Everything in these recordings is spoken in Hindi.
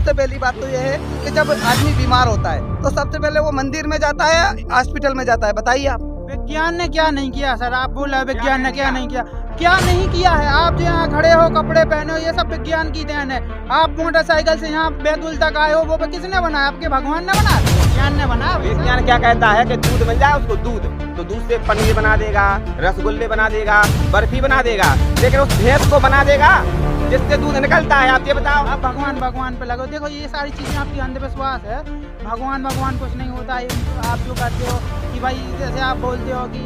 सबसे पहली बात तो यह है कि जब आदमी बीमार होता है तो सबसे पहले वो मंदिर में जाता है, हॉस्पिटल में जाता है। बताइए आप। विज्ञान ने क्या नहीं किया सर? आप बोला विज्ञान ने क्या नहीं किया? क्या नहीं किया है? आप जो यहाँ खड़े हो, कपड़े पहने हो, ये सब विज्ञान की देन है। आप मोटरसाइकिल से यहाँ बैतूल तक आए हो, वो किसने बनाया? आपके भगवान ने बनाया? विज्ञान ने बनाया। विज्ञान क्या कहता है कि दूध बन जाए, उसको दूध तो दूध से पनीर बना देगा, रसगुल्ले बना देगा, बर्फी बना देगा, लेकिन उस भैंस को बना देगा जिससे दूध निकलता है। आप ये बताओ। आप भगवान पे लगो। देखो ये सारी चीजें आपकी अंधविश्वास है। भगवान कुछ नहीं होता है। आप जो करते हो कि भाई जैसे आप बोलते हो कि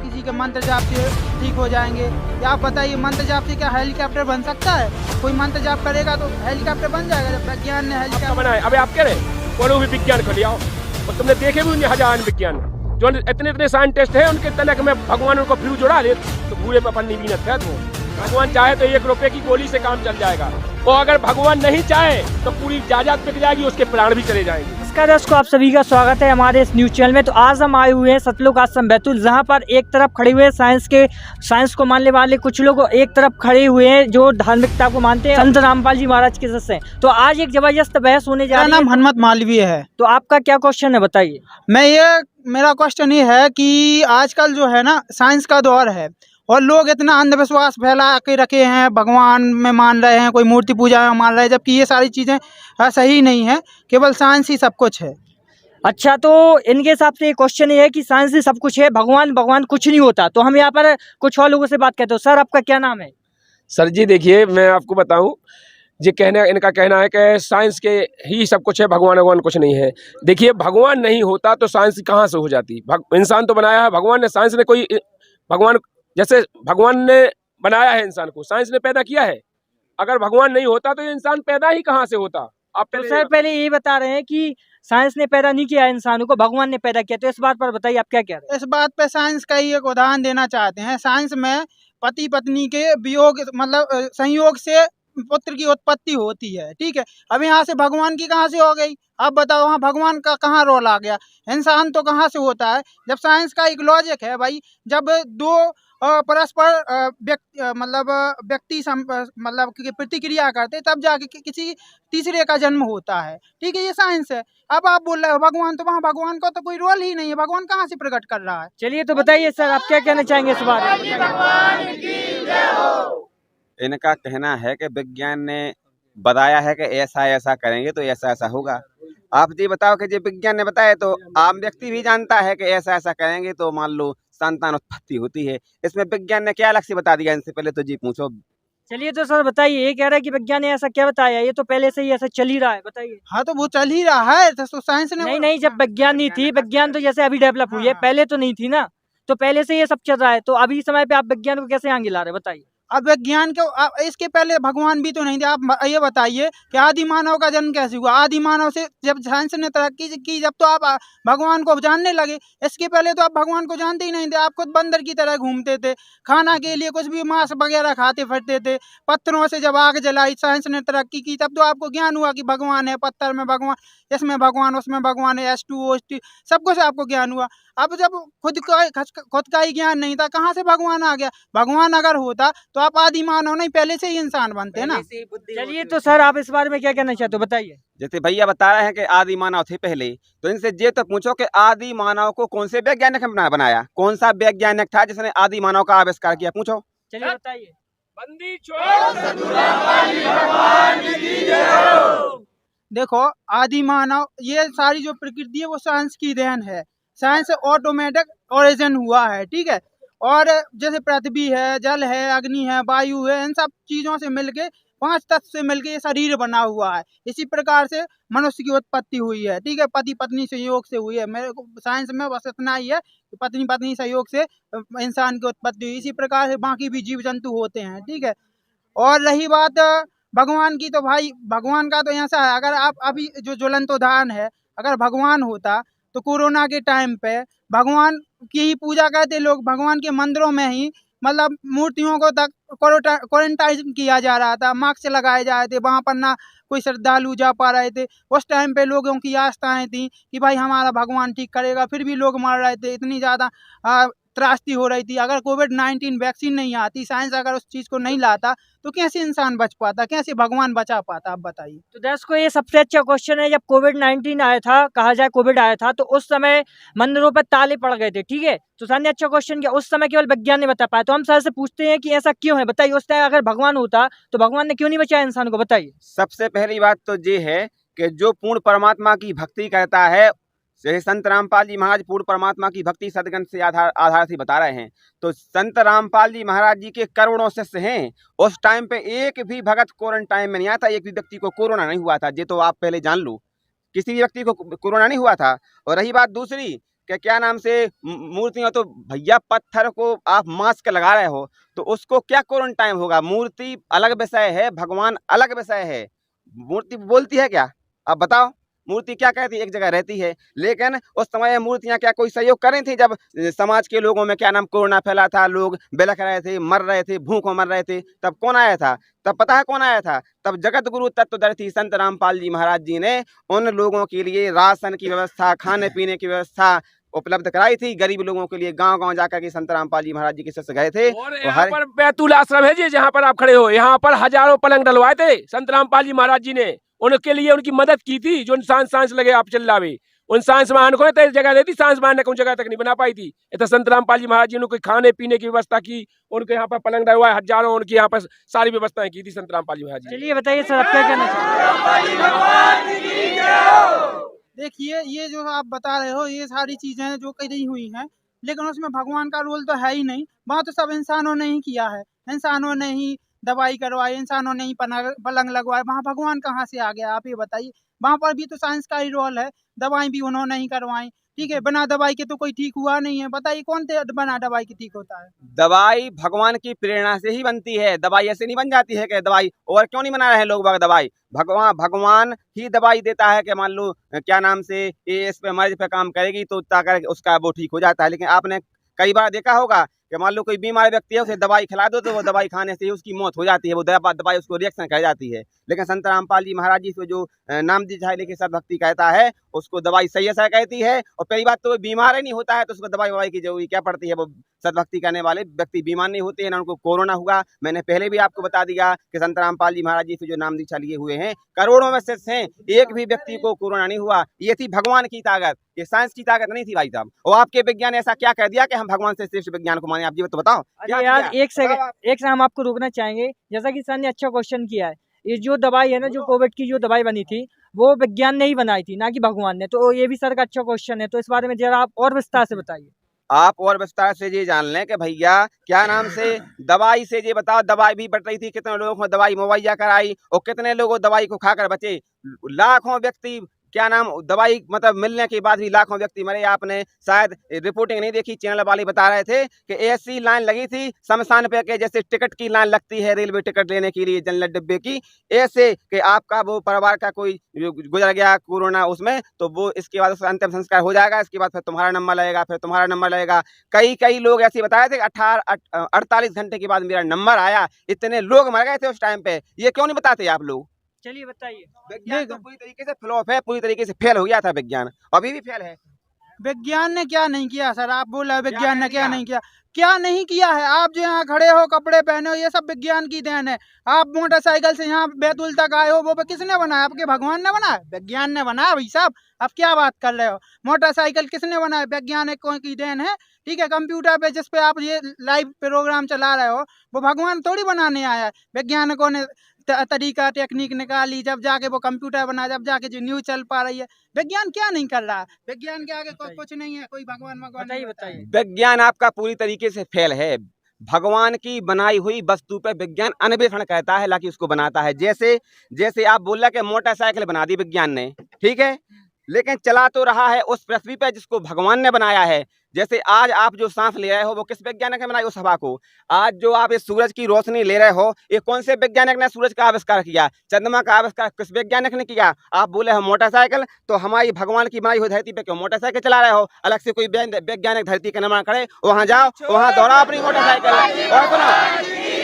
किसी के मंत्र जाप से ठीक हो जाएंगे, या आप बताइए मंत्र जाप से क्या हेलीकॉप्टर बन सकता है? कोई मंत्र जाप करेगा तो हेलीकॉप्टर बन जाएगा? जब विज्ञान ने हेलीकॉप्टर बनाया। अबे आप कह रहे कोई भी विज्ञान कर लिया और तुमने देखे भी हजार विज्ञान जो इतने साइंटिस्ट हैं, उनके तलक में भगवान उनको फ्यूज उड़ा ले तो पूरे पर पन्नी बीनत है। तो भगवान चाहे तो 1 रुपए की गोली से काम चल जाएगा, और अगर भगवान नहीं चाहे तो पूरी जायदाद बिक जाएगी, उसके प्राण भी चले जाएंगे। नमस्कार दोस्तों, आप सभी का स्वागत है हमारे इस न्यूज चैनल में। तो आज हम आए हुए हैं सतलुज आश्रम बैतूल, जहां पर एक तरफ खड़े हुए साइंस को मानने वाले कुछ लोग, एक तरफ खड़े हुए हैं जो धार्मिकता को मानते हैं, संत रामपाल जी महाराज के सदस्य हैं। तो आज एक जबरदस्त बहस होने जा रही है। नाम हनुमत मालवीय है। तो आपका क्या क्वेश्चन है, बताइए। मेरा क्वेश्चन ये है कि आजकल जो है ना साइंस का दौर है और लोग इतना अंधविश्वास फैला के रखे हैं, भगवान में मान रहे हैं, कोई मूर्ति पूजा में मान रहे हैं, जबकि ये सारी चीज़ें सही नहीं है। केवल साइंस ही सब कुछ है। अच्छा, तो इनके हिसाब से क्वेश्चन ये है कि साइंस ही सब कुछ है, भगवान कुछ नहीं होता। तो हम यहाँ पर कुछ और लोगों से बात करते हो। सर, आपका क्या नाम है? सर जी देखिए, मैं आपको बताऊं, इनका कहना है कि साइंस के ही सब कुछ है, भगवान कुछ नहीं है। देखिए, भगवान नहीं होता तो साइंस कहाँ से हो जाती? इंसान तो बनाया है भगवान ने, साइंस ने कोई जैसे भगवान ने बनाया है इंसान को, साइंस ने पैदा किया है। अगर भगवान नहीं होता तो ये इंसान पैदा ही कहाँ से होता? आप तो सर पहले ये बता रहे हैं कि साइंस ने पैदा नहीं किया इंसानों को, भगवान ने पैदा किया। तो इस बात पर बताइए, आप क्या कह रहे हैं? इस बात पे साइंस का ही एक उदाहरण देना चाहते हैं। साइंस में पति पत्नी के वियोग मतलब संयोग से पुत्र की उत्पत्ति होती है, ठीक है। अब यहाँ से भगवान की कहाँ से हो गई? आप बताओ, वहाँ भगवान का कहाँ रोल आ गया? इंसान तो कहाँ से होता है? जब साइंस का एक लॉजिक है भाई, जब दो परस्पर व्यक्ति मतलब की प्रतिक्रिया करते तब जाके किसी तीसरे का जन्म होता है, ठीक है। ये साइंस है। अब आप बोल रहे हो भगवान, तो वहाँ भगवान का तो कोई रोल ही नहीं है। भगवान कहाँ से प्रकट कर रहा है? चलिए, तो बताइए सर, आप क्या कहना चाहेंगे इस बारे में? इनका कहना है कि विज्ञान ने बताया है कि ऐसा ऐसा करेंगे तो ऐसा ऐसा होगा। आप ये बताओ कि जो विज्ञान ने बताया तो आम व्यक्ति भी जानता है कि ऐसा ऐसा करेंगे तो मान लो संतान उत्पत्ति होती है। इसमें विज्ञान ने क्या अलग से बता दिया? इनसे पहले तो जी पूछो। चलिए, तो सर बताइए, ये कह रहा है कि विज्ञान ने ऐसा क्या बताया? ये तो पहले से ही ऐसा चल ही रहा है, बताइए। हाँ, तो वो चल ही रहा है। तो साइंस ने नहीं, जब विज्ञान नहीं थी, विज्ञान तो जैसे अभी डेवलप हुई है, पहले तो नहीं थी ना। तो पहले से ये सब चल रहा है, तो अभी समय पे आप विज्ञान को कैसे आगे ला रहे हैं, बताइए। अब विज्ञान के इसके पहले भगवान भी तो नहीं थे। आप ये बताइए कि आदि मानव का जन्म कैसे हुआ? आदि मानव से जब साइंस ने तरक्की की, जब तो आप भगवान को जानने लगे। इसके पहले तो आप भगवान को जानते ही नहीं थे। आप खुद बंदर की तरह घूमते थे, खाना के लिए कुछ भी मांस वगैरह खाते फिरते थे। पत्थरों से जब आग जलाई, साइंस ने तरक्की की, तब तो आपको ज्ञान हुआ कि भगवान है, पत्थर में भगवान, इसमें भगवान, उसमें भगवान है, H2O सब कुछ आपको ज्ञान हुआ। अब जब खुद का ही ज्ञान नहीं था, कहाँ से भगवान आ गया? भगवान अगर होता तो आप आदि मानव नहीं, पहले से ही इंसान बनते ना। चलिए, तो सर आप इस बारे में क्या कहना चाहते हो, बताइए। जैसे भैया बता रहे हैं कि आदि मानव थे पहले, तो इनसे ये तो पूछो कि आदि मानव को कौन से वैज्ञानिक ने बनाया? कौन सा वैज्ञानिक था जिसने आदि मानव का आविष्कार किया? पूछो। चलिए, बताइए। बंदी छोड़। देखो, आदि मानव, ये सारी जो प्रकृति है वो साइंस की देन है। साइंस ऑटोमेटिक ओरिजिन हुआ है, ठीक है। और जैसे पृथ्वी है, जल है, अग्नि है, वायु है, इन सब चीजों से मिलके, 5 तत्व से मिलके ये शरीर बना हुआ है। इसी प्रकार से मनुष्य की उत्पत्ति हुई है, ठीक है। पति पत्नी संयोग से हुई है। मेरे को साइंस में बस इतना ही है कि पत्नी सहयोग से इंसान की उत्पत्ति हुई। इसी प्रकार से बाकी भी जीव जंतु होते हैं, ठीक है। और रही बात भगवान की, तो भाई भगवान का तो ऐसा है, अगर आप अभी जो ज्वलंत उदाहरण है, अगर भगवान होता तो कोरोना के टाइम पे भगवान की ही पूजा करते लोग। भगवान के मंदिरों में ही मतलब मूर्तियों को तक क्वारंटाइन किया जा रहा था, मास्क लगाए जा रहे थे, वहाँ पर ना कोई श्रद्धालु जा पा रहे थे। उस टाइम पे लोगों की आस्थाएं थी कि भाई हमारा भगवान ठीक करेगा, फिर भी लोग मर रहे थे। इतनी ज़्यादा त्रासदी हो रही थी। अगर कोविड-19 वैक्सीन नहीं आती, साइंस अगर उस चीज़ को नहीं लाता, तो कैसे इंसान बच पाता, कैसे भगवान बचा पाता, आप बताइए। तो दर्शकों ये सबसे अच्छा क्वेश्चन है। जब कोविड-19 आया था, कहा जाए कोविड आया था, तो उस समय मंदिरों पर ताले पड़ गए थे, ठीक है। तो सर ने अच्छा क्वेश्चन किया, उस समय केवल विज्ञान ने बता पाया। तो हम सर से पूछते हैं कि ऐसा क्यों है, बताइए। उस टाइम अगर भगवान होता तो भगवान ने क्यों नहीं बचाया इंसान को, बताइए। सबसे पहली बात तो ये है कि जो पूर्ण परमात्मा की भक्ति करता है, जैसे संत रामपाल जी महाराज पूर्ण परमात्मा की भक्ति सदगंध से आधार से बता रहे हैं, तो संत रामपाल जी महाराज जी के करोड़ों शिष्य हैं। उस टाइम पे एक भी भगत क्वारंटाइन में नहीं आया था, एक भी व्यक्ति को कोरोना नहीं हुआ था। ये तो आप पहले जान लो, किसी भी व्यक्ति को कोरोना नहीं हुआ था। और रही बात दूसरी कि क्या नाम से मूर्तियाँ, तो भैया पत्थर को आप मास्क लगा रहे हो तो उसको क्या क्वारंटाइन होगा? मूर्ति अलग विषय है, भगवान अलग विषय है। मूर्ति बोलती है क्या? आप बताओ, मूर्ति क्या कहती है? एक जगह रहती है। लेकिन उस समय मूर्तियां क्या कोई सहयोग कर रही थी? जब समाज के लोगों में क्या नाम कोरोना फैला था, लोग बिलख रहे थे, मर रहे थे, भूखों मर रहे थे, तब कौन आया था? तब पता है कौन आया था? तब जगत गुरु तत्वदर्शी संत रामपाल जी महाराज जी ने उन लोगों के लिए राशन की व्यवस्था, खाने पीने की व्यवस्था उपलब्ध कराई थी। गरीब लोगों के लिए गांव-गांव जाकर के संत रामपाल जी महाराज जी के शिष्य गए थे। और यहाँ पर बैतूल आश्रम है जी, जहाँ पर आप खड़े हो, यहाँ पर हजारों पलंग डलवाए थे संत रामपाल जी महाराज जी ने। उनके लिए उनकी मदद की थी। जो सांस लगे आप चिल्लावे, उन सांस मान को तो जगह देती, सांस मान को जगह तक नहीं बना पाई थी। तो संत रामपाल जी महाराज जी ने कोई खाने पीने की व्यवस्था की, उनके यहाँ पर पलंग डलवाए, हजारों उनकी यहाँ पर सारी व्यवस्थाएं की थी संत रामपाल जी महाराज जी। चलिए बताइए सर, आप क्या कहना चाहते हैं? देखिए, ये जो आप बता रहे हो, ये सारी चीज़ें हैं जो करी हुई हैं, लेकिन उसमें भगवान का रोल तो है ही नहीं। वहाँ तो सब इंसानों ने ही किया है, इंसानों ने ही दवाई करवाई, इंसानों ने ही पलंग लगवाए। वहाँ भगवान कहाँ से आ गया, आप ये बताइए। वहाँ पर भी तो साइंस का ही रोल है, दवाई भी उन्होंने ही करवाई, ठीक है। बिना दवाई के तो कोई ठीक हुआ नहीं है। बताइए कौन बिना दवाई के ठीक होता है? दवाई भगवान की प्रेरणा से ही बनती है। दवाई ऐसे नहीं बन जाती है कि दवाई, और क्यों नहीं बना रहे हैं लोग बाग दवाई? भगवान ही दवाई देता है कि मान लो क्या नाम से ये इस पे मर्ज पे काम करेगी तो ताकर उसका वो ठीक हो जाता है। लेकिन आपने कई बार देखा होगा कि मान लो कोई बीमार व्यक्ति है, उसे दवाई खिला दो तो वो दवाई खाने से ही उसकी मौत हो जाती है, वो दवाई उसको रिएक्शन कर जाती है। लेकिन संत रामपाल जी महाराज जी से जो नाम दी जाए लेके सब भक्ति कहता है, उसको दवाई सही ऐसा कहती है। और पहली बात तो वो बीमार ही नहीं होता है तो उसको दवाई ववाई की जरूरी क्या पड़ती है? वो सदभक्ति करने वाले व्यक्ति बीमार नहीं होते हैं, ना उनको कोरोना हुआ। मैंने पहले भी आपको बता दिया कि संत रामपाल जी महाराज जी से जो नाम दीक्षा लिए हुए हैं, करोड़ों में शिष्य हैं, एक भी व्यक्ति को कोरोना नहीं हुआ। ये थी भगवान की ताकत, ये साइंस की ताकत नहीं थी भाई साहब। और आपके विज्ञान ऐसा क्या कह दिया कि हम भगवान से श्रेष्ठ विज्ञान को माने? आप जी तो बताओ। अरे यार एक सेकंड हम आपको रोकना चाहेंगे। जैसा कि सर ने अच्छा क्वेश्चन किया है, ये जो दवाई है ना, जो कोविड की जो दवाई बनी थी, वो विज्ञान ने ही बनाई थी, ना कि भगवान ने। तो ये भी सर का अच्छा क्वेश्चन है, तो इस बारे में जरा आप और विस्तार से बताइए। आप और विस्तार से ये जान लें कि भैया क्या नाम से दवाई से ये बताओ, दवाई भी बट रही थी, कितने लोगों को दवाई मुहैया कराई और कितने लोगों दवाई को खाकर बचे। लाखों व्यक्ति क्या नाम दवाई मतलब मिलने के बाद भी लाखों व्यक्ति मरे। आपने शायद रिपोर्टिंग नहीं देखी, चैनल वाले बता रहे थे कि ऐसी लाइन लगी थी शमशान पे के जैसे टिकट की लाइन लगती है रेलवे टिकट लेने के लिए जनरल डिब्बे की, ऐसे कि आपका वो परिवार का कोई गुजर गया कोरोना उसमें, तो वो इसके बाद उसका अंतिम संस्कार हो जाएगा, इसके बाद फिर तुम्हारा नंबर लगेगा, फिर तुम्हारा नंबर लगेगा। कई लोग ऐसे बताए थे 48 घंटे के बाद मेरा नंबर आया। इतने लोग मर गए थे उस टाइम पे, ये क्यों नहीं बताते आप लोग? चलिए बताइए। विज्ञान तो पूरी तरीके से फ्लॉप है, पूरी तरीके से फेल हो गया था विज्ञान, अभी भी फेल है। विज्ञान ने क्या नहीं किया सर? आप बोला विज्ञान ने क्या नहीं किया? क्या नहीं किया है? आप जो यहाँ खड़े हो, कपड़े पहने हो, ये सब विज्ञान की देन है। आप मोटरसाइकिल से यहाँ बैतूल तक आए हो, वो किसने बनाया? आपके भगवान ने बनाया? विज्ञान ने बनाया भाई साहब। आप क्या बात कर रहे हो? मोटरसाइकिल किसने बनाया? वैज्ञानिकों की देन है, ठीक है। कंप्यूटर पे जिस पे आप ये लाइव प्रोग्राम चला रहे हो, वो भगवान थोड़ी बनाने आया है। वैज्ञानिकों ने तरीका टेक्निक निकाली, जब जाके वो कंप्यूटर बना, जब जाके जो न्यूज चल पा रही है। विज्ञान क्या नहीं कर रहा? विज्ञान के आगे कुछ नहीं है, कोई भगवान बताइए। विज्ञान आपका पूरी तरीके से फेल है। भगवान की बनाई हुई वस्तु पे विज्ञान अन्वेषण कहता है, लाकि उसको बनाता है। जैसे आप बोल रहे कि मोटरसाइकिल बना दी विज्ञान ने, ठीक है, लेकिन चला तो रहा है उस पृथ्वी पे जिसको भगवान ने बनाया है। जैसे आज आप जो सांस ले रहे हो वो किस वैज्ञानिक ने बनाई उस हवा को? आज जो आप इस सूरज की रोशनी ले रहे हो, ये कौन से वैज्ञानिक ने सूरज का आविष्कार किया? चंद्रमा का आविष्कार किस वैज्ञानिक ने किया? आप बोले हो मोटरसाइकिल, तो हमारी भगवान की बनाई हुई धरती पे क्यों मोटरसाइकिल चला रहे हो? अलग से कोई वैज्ञानिक धरती का निर्माण करे, वहां जाओ, वहां दौड़ा अपनी मोटरसाइकिल।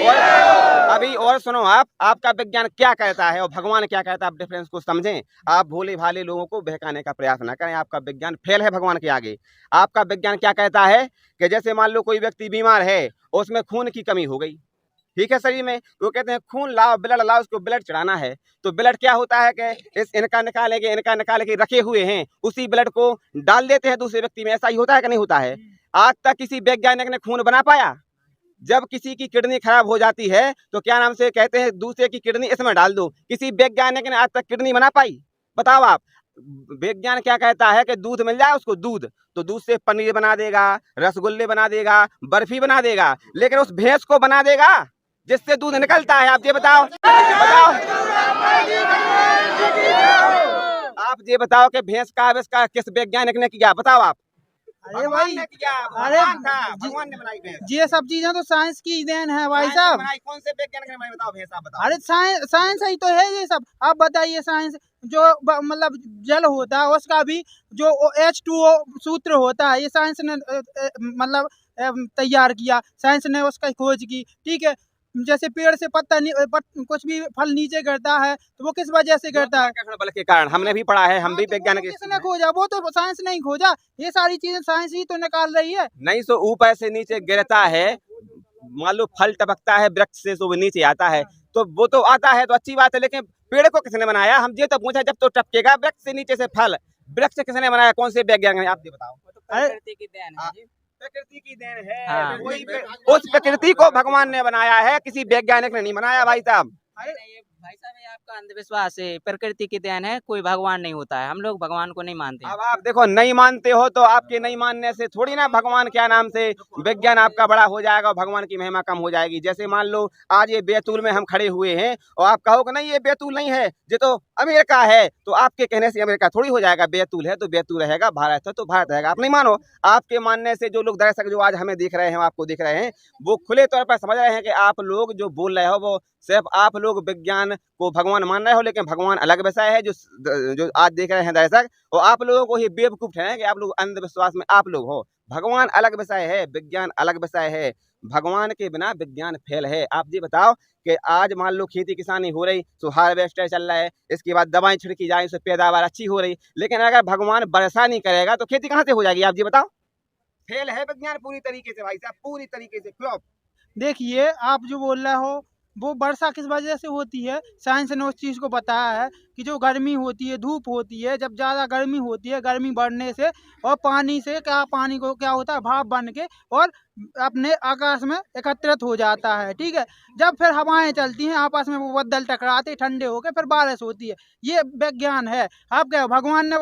अभी और सुनो आप, आपका विज्ञान क्या कहता है और भगवान क्या कहता है, आप डिफरेंस को समझें। आप भोले भाले लोगों को बहकाने का प्रयास ना करें, आपका विज्ञान फेल है भगवान के आगे। आपका विज्ञान क्या कहता है कि जैसे मान लो कोई व्यक्ति बीमार है, उसमें खून की कमी हो गई, ठीक है, शरीर में, तो कहते हैं खून लाओ, ब्लड लाओ, उसको ब्लड चढ़ाना है। तो ब्लड क्या होता है कि इनका निकाल के रखे हुए हैं, उसी ब्लड को डाल देते हैं दूसरे व्यक्ति में। ऐसा ही होता है कि नहीं होता है? आज तक किसी वैज्ञानिक ने खून बना पाया? जब किसी की किडनी खराब हो जाती है तो क्या नाम से कहते हैं, दूसरे की किडनी इसमें डाल दो। किसी वैज्ञानिक ने आज तक किडनी बना पाई? बताओ आप। विज्ञान क्या कहता है कि दूध मिल जाए उसको, दूध, तो दूध से पनीर बना देगा, रसगुल्ले बना देगा, बर्फी बना देगा, लेकिन उस भैंस को बना देगा जिससे दूध निकलता है। आप ये बताओ, आप ये बताओ कि भैंस का आविष्कार किस वैज्ञानिक ने किया? बताओ आप। अरे भाई, अरे भगवान ने बनाई भैंस। ये सब चीजें तो साइंस की देन है भाई साहब। कौन से वैज्ञानिक ने बनाई? बताओ भैंस, आप बताओ। अरे साइंस ही तो है ये सब। आप बताइए, साइंस जो मतलब जल होता है उसका भी जो H2O सूत्र होता है, ये साइंस ने मतलब तैयार किया, साइंस ने उसका खोज की, ठीक है। जैसे पेड़ से पत्ता कुछ भी फल नीचे गिरता है तो वो किस वजह से गिरता है? बल के कारण। हमने भी पढ़ा है, हम भी वैज्ञानिक। किसने खोजा? वो तो साइंस नहीं खोजा, ये सारी चीजें साइंस ही तो निकाल रही है। नहीं तो ऊपर से नीचे गिरता है, मान लो फल टपकता है वृक्ष से तो वो नीचे आता है, तो वो तो आता है तो अच्छी बात है, लेकिन पेड़ को किसने बनाया? हम ये तो पूछा, जब तो टपकेगा वृक्ष से नीचे से फल, वृक्ष किसने बनाया? कौन से वैज्ञानिक ने? आप ये बताओ। प्रकृति की देन है, प्रकृति की देन है। उस प्रकृति को भगवान ने बनाया है, किसी वैज्ञानिक ने नहीं बनाया भाई साहब। भाई साहब, ये आपका अंधविश्वास है, प्रकृति की देन है, कोई भगवान नहीं होता है, हम लोग भगवान को नहीं मानते। अब आप देखो, नहीं मानते हो तो आपके नहीं मानने से थोड़ी ना भगवान क्या नाम से विज्ञान आपका बड़ा हो जाएगा और भगवान की महिमा कम हो जाएगी। जैसे मान लो आज ये बैतूल में हम खड़े हुए हैं और आप कहोगे नहीं ये बैतूल नहीं है, ये तो अमेरिका है, तो आपके कहने से अमेरिका थोड़ी हो जाएगा। बैतूल है तो बैतूल रहेगा, भारत है तो भारत रहेगा। आप नहीं मानो, आपके मानने से जो लोग दर्शक जो आज हमें देख रहे हैं, आपको देख रहे हैं, वो खुले तौर पर समझ रहे हैं कि आप लोग जो बोल रहे हो वो सिर्फ आप लोग विज्ञान को भगवान मान रहे हो, लेकिन भगवान अलग विषय है। जो आज देख रहे हैं दर्शक, और आप लोगों को ही बेवकूफ ठहराएं कि आप लोग अंधविश्वास में आप लोग हो। भगवान अलग विषय है, विज्ञान अलग विषय है। भगवान के बिना विज्ञान फेल है। आप ये बताओ कि आज मान लो खेती किसानी हो रही तो हार्वेस्टर चल रहा है, इसके बाद दवाएं छिड़की जाए, उससे पैदावार अच्छी हो रही, लेकिन अगर भगवान वर्षा नहीं करेगा तो खेती कहाँ से हो जाएगी? आप ये बताओ। फेल है विज्ञान पूरी तरीके से भाई साहब, पूरी तरीके से फ्लॉप। देखिए, आप जो बोल रहे हो वो वर्षा किस वजह से होती है, साइंस ने उस चीज़ को बताया है कि जो गर्मी होती है, धूप होती है, जब ज़्यादा गर्मी होती है, गर्मी बढ़ने से और पानी से पानी को क्या होता है, भाप बन के और अपने आकाश में एकत्रित हो जाता है, ठीक है। जब फिर हवाएं चलती हैं, आपस में वो बदल टकराते, ठंडे होकर फिर बारिश होती है। ये विज्ञान है। आप क्या भगवान ने,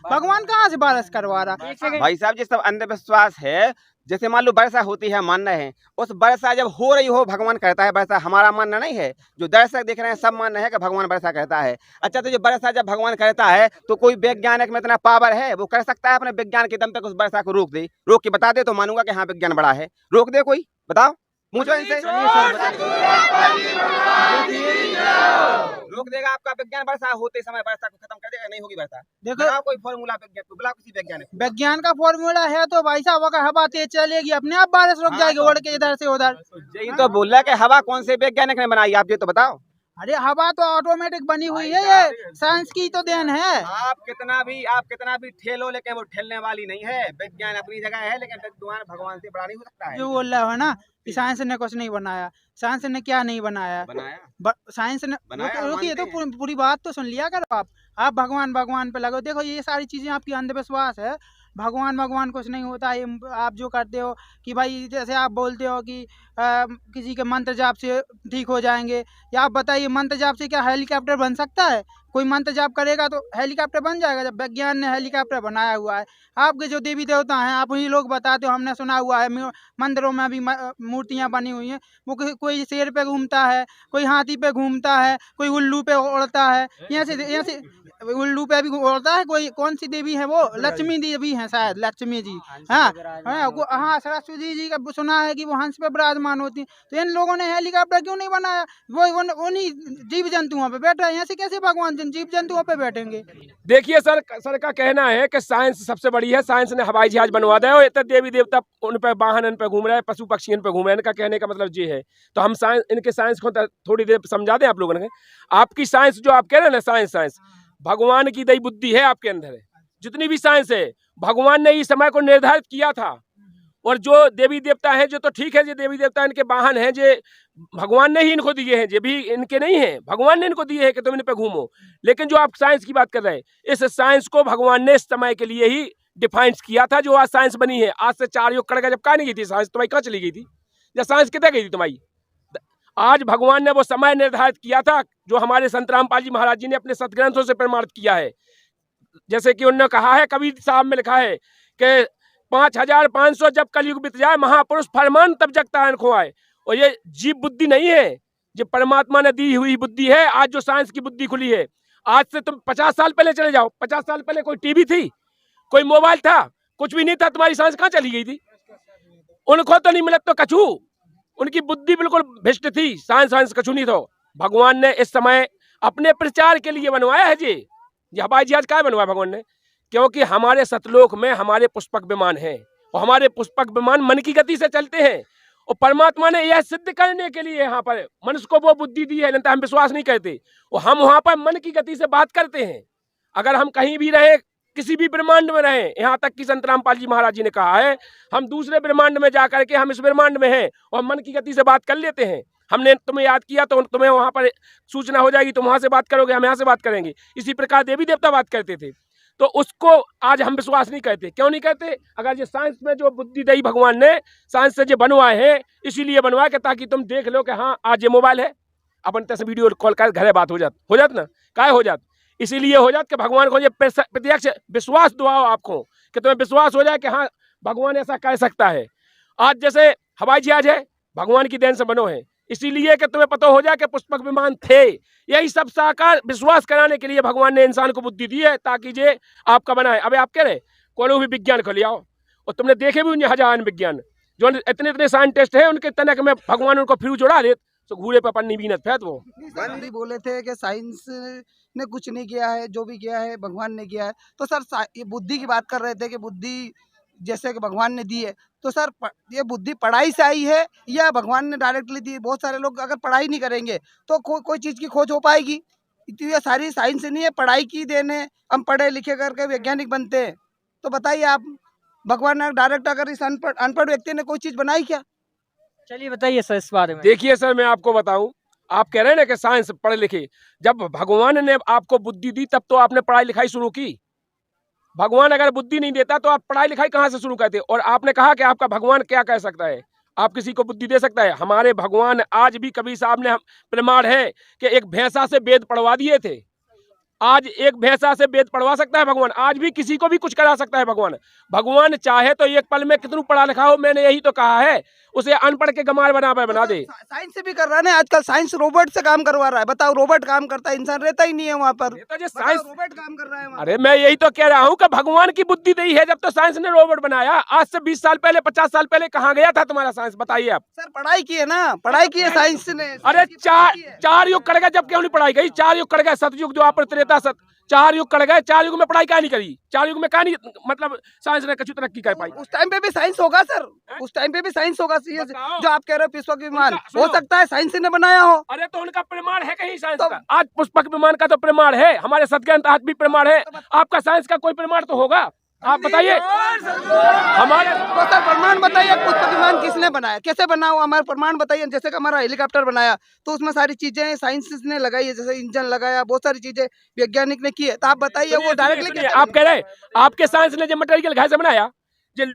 भगवान कहाँ से बारिश करवा रहा? भाई साहब, ये सब अंधविश्वास है। जैसे मान लो वर्षा होती है, मान रहे हैं, उस वर्षा जब हो रही हो भगवान कहता है वर्षा, हमारा मानना नहीं है, जो दर्शक देख रहे हैं सब मान रहे हैं कि भगवान वर्षा कहता है। अच्छा, तो जो वर्षा जब भगवान कहता है तो कोई वैज्ञानिक में इतना पावर है, वो कर सकता है अपने विज्ञान के दम तक उस वर्षा को रोक दे, रोक के बता दे तो मानूंगा कि हाँ विज्ञान बड़ा है। रोक दे कोई, बताओ, पूछो इनसे। रोक देगा आपका विज्ञान वर्षा होते समय, वर्षा को खत्म कर देगा, नहीं होगी वर्षा। देखो कोई फॉर्मूला विज्ञान को, बुलाओ किसी वैज्ञानिक। विज्ञान का फॉर्मूला है तो भाई साहब, अगर हवा तेज चलेगी अपने आप बारिश रुक जाएगी, उड़ के इधर से उधर। यही तो बोल रहा है कि हवा कौन से वैज्ञानिक ने बनाई? आप ये तो बताओ। अरे हवा तो ऑटोमेटिक बनी हुई है, ये साइंस की तो देन है। आप कितना भी ठेलो, लेकिन वो ठेलने वाली नहीं है। विज्ञान अपनी जगह है, लेकिन विद्वान भगवान से बड़ा नहीं हो सकता है। जो बोल रहा है ना कि साइंस ने कुछ नहीं बनाया, साइंस ने क्या नहीं बनाया? साइंस ने रुकिए तो पूरी बात तो सुन लिया करो आप भगवान पे लगो। देखो, ये सारी चीजें आपकी अंधविश्वास है। भगवान कुछ नहीं होता। ये आप जो करते हो कि भाई, जैसे आप बोलते हो कि किसी के मंत्र जाप से ठीक हो जाएंगे, या आप बताइए मंत्र जाप से क्या हेलीकॉप्टर बन सकता है? कोई मंत्र जाप करेगा तो हेलीकॉप्टर बन जाएगा? जब विज्ञान ने हेलीकॉप्टर बनाया हुआ है। आपके जो देवी देवता हैं, आप उन्हीं लोग बताते हो, हमने सुना हुआ है मंदिरों में भी मूर्तियाँ बनी हुई हैं। वो कोई शेर पे घूमता है, कोई हाथी पे घूमता है, कोई उल्लू पे उड़ता है। यहाँ से उल्लू पे भी होता है, कोई कौन सी देवी है वो, लक्ष्मी देवी है शायद, लक्ष्मी जी। हाँ हाँ, सरस्वती जी का सुना है कि वो हंस पे विराजमान होती है। तो इन लोगों ने हेलीकॉप्टर क्यों नहीं बनाया? वो उन्हीं जीव जंतुओं पे बैठ रहे हैं, ऐसे कैसे भगवान जीव जंतुओं पे बैठेंगे? देखिए सर का कहना है कि साइंस सबसे बड़ी है, साइंस ने हवाई जहाज बनवा दिया और इतने देवी देवता उन पे वाहन उन पे घूम रहे हैं, पशु पक्षी इन पे घूम रहे हैं। इनका कहने का मतलब ये है। तो हम साइंस, इनके साइंस को थोड़ी देर समझा दें आप लोगों ने। आपकी साइंस जो आप कह रहे हैं ना, साइंस भगवान की दई बुद्धि है आपके अंदर है। जितनी भी साइंस है, भगवान ने इस समय को निर्धारित किया था। और जो देवी देवता हैं, जो तो ठीक है, जो देवी देवता इनके वाहन हैं, जो भगवान ने ही इनको दिए हैं, जो भी इनके नहीं है, भगवान ने इनको दिए हैं कि तुम इन पे घूमो। लेकिन जो आप साइंस की बात कर रहे हैं, इस साइंस को भगवान ने इस समय के लिए ही डिफाइन किया था, जो आज साइंस बनी है। आज से 4 युग कड़का जब कहाँ नहीं गई थी साइंस, तुम्हारी कहाँ चली गई थी? या साइंस कितने गई थी तुम्हारी? आज भगवान ने वो समय निर्धारित किया था, जो हमारे संत रामपाल जी महाराज जी ने अपने सतग्रंथों से प्रमाणित किया है। जैसे कि उन्होंने कहा है, कबीर साहब में लिखा है कि 5500 जब कलयुग बीत जाए, महापुरुष फरमान तब जग तारण खो आए। और ये जीव बुद्धि नहीं है, ये परमात्मा ने दी हुई बुद्धि है। आज जो साइंस की बुद्धि खुली है, आज से तुम 50 साल पहले चले जाओ। 50 साल पहले कोई टीवी थी, कोई मोबाइल था, कुछ भी नहीं था। तुम्हारी साइंस कहाँ चली गई थी? उनको तो नहीं मिलत तो कछू, उनकी बुद्धि बिल्कुल भ्रष्ट थी। साइंस कछू नहीं तो। भगवान ने इस समय अपने प्रचार के लिए बनवाया है जी। ये हवाई जहाज क्या बनवाया भगवान ने? क्योंकि हमारे सतलोक में हमारे पुष्पक विमान हैं, और हमारे पुष्पक विमान मन की गति से चलते हैं। और परमात्मा ने यह सिद्ध करने के लिए यहाँ पर मनुष्य को वो बुद्धि दी है, नहीं तो हम विश्वास नहीं करते। और हम वहाँ पर मन की गति से बात करते हैं। अगर हम कहीं भी रहे, किसी भी ब्रह्मांड में रहे, यहाँ तक कि संत रामपाल जी महाराज जी ने कहा है, हम दूसरे ब्रह्मांड में जाकर के हम इस ब्रह्मांड में हैं और मन की गति से बात कर लेते हैं। हमने तुम्हें याद किया तो तुम्हें वहाँ पर सूचना हो जाएगी, तुम वहाँ से बात करोगे, हम यहाँ से बात करेंगे। इसी प्रकार देवी देवता बात करते थे। तो उसको आज हम विश्वास नहीं करते। क्यों नहीं करते? अगर ये साइंस में जो बुद्धि दी भगवान ने, साइंस से जो बनवाए हैं, इसीलिए बनवाए कि ताकि तुम देख लो कि हाँ आज ये मोबाइल है, अपन तैसे वीडियो कॉल कर घरे बात हो जात ना, काय हो जात। इसीलिए हो जात कि भगवान को ये प्रत्यक्ष विश्वास दुआओ आपको, कि तुम्हें विश्वास हो जाए कि हाँ भगवान ऐसा कर सकता है। आज जैसे हवाई जहाज है, भगवान की देन से बनो है, इसीलिए कि तुम्हें पता हो जाए कि पुष्पक विमान थे। यही सब साकार विश्वास कराने के लिए भगवान ने इंसान को बुद्धि दी है, ताकि ये आपका बनाए। अब आप कह रहे कोई भी विज्ञान को ले आओ, और तुमने देखे भी हजार विज्ञान, जो इतने साइंटिस्ट हैं, उनके तनक में भगवान उनको फ्यूज उड़ा दे तो घूरे पे पन्नी बीनत फैत वो गांधी बोले थे कि साइंस ने कुछ नहीं किया है, जो भी किया है भगवान ने किया है। तो सर ये बुद्धि की बात कर रहे थे कि बुद्धि जैसे कि भगवान ने दी है, तो सर ये बुद्धि पढ़ाई से आई है या भगवान ने डायरेक्टली दी है? बहुत सारे लोग अगर पढ़ाई नहीं करेंगे तो कोई चीज़ की खोज हो पाएगी? तो ये सारी साइंस नहीं है, पढ़ाई की देन है। हम पढ़े लिखे करके वैज्ञानिक बनते हैं। तो बताइए आप, भगवान ने डायरेक्ट अगर इस अनपढ़ व्यक्ति ने कोई चीज़ बनाई क्या? चलिए बताइए सर इस बारे में। देखिए सर, मैं आपको बताऊं, आप कह रहे हैं ना कि साइंस पढ़े लिखे, जब भगवान ने आपको बुद्धि दी तब तो आपने पढ़ाई लिखाई शुरू की। भगवान अगर बुद्धि नहीं देता तो आप पढ़ाई लिखाई कहाँ से शुरू करते? और आपने कहा कि आपका भगवान क्या कह सकता है, आप किसी को बुद्धि दे सकता है? हमारे भगवान आज भी, कबीर साहब ने प्रमाण है कि एक भैंसा से वेद पढ़वा दिए थे। आज एक भैंसा से वेद पढ़वा सकता है भगवान, आज भी किसी को भी कुछ करा सकता है भगवान। भगवान चाहे तो एक पल में कितना पढ़ा लिखा हो, मैंने यही तो कहा है, उसे अनपढ़ के गमार बना दे। साइंस से भी कर रहा है आजकल, साइंस रोबोट से काम करवा रहा है। बताओ, रोबोट काम करता है, इंसान रहता ही नहीं है वहाँ पर। तो साइंस रोबोट काम कर रहा है वहाँ। अरे मैं यही तो कह रहा हूँ कि भगवान की बुद्धि दी है, जब तो साइंस ने रोबोट बनाया। आज से 20 साल पहले, 50 साल पहले कहाँ गया था तुम्हारा साइंस? बताइए आप। सर पढ़ाई की है ना, पढ़ाई की है साइंस ने। अरे चार युग कट गए, जब क्यों नहीं पढ़ाई गई? 4 युग कट गए, सतयुग जो आप त्रेता, 4 युग कट गए। 4 युग में पढ़ाई क्या नहीं करी? 4 युग में क्या नहीं, मतलब साइंस ने कुछ तरक्की कर पाई? उस टाइम पे भी साइंस होगा सर, उस टाइम पे भी साइंस होगा। जो आप कह रहे हो पुष्पक विमान, हो सकता है साइंस ने बनाया हो। अरे तो उनका प्रमाण है कहीं साइंस का? आज पुष्पक विमान का तो प्रमाण है, हमारे सदग्रंथ आज भी प्रमाण है। आपका साइंस का कोई प्रमाण तो होगा, आप बताइए हमारे। तो सर प्रमाण बताइए, पुष्पक विमान किसने बनाया, कैसे बना हुआ, हमारा प्रमाण बताइए। जैसे कि हमारा हेलीकॉप्टर बनाया तो उसमें सारी चीजें साइंस ने लगाई है, जैसे इंजन लगाया, बहुत सारी चीजें वैज्ञानिक ने की है। तो आप बताइए वो डायरेक्टली आप कह रहे हैं आपके साइंस ने जो मटेरियल घर से बनाया, जो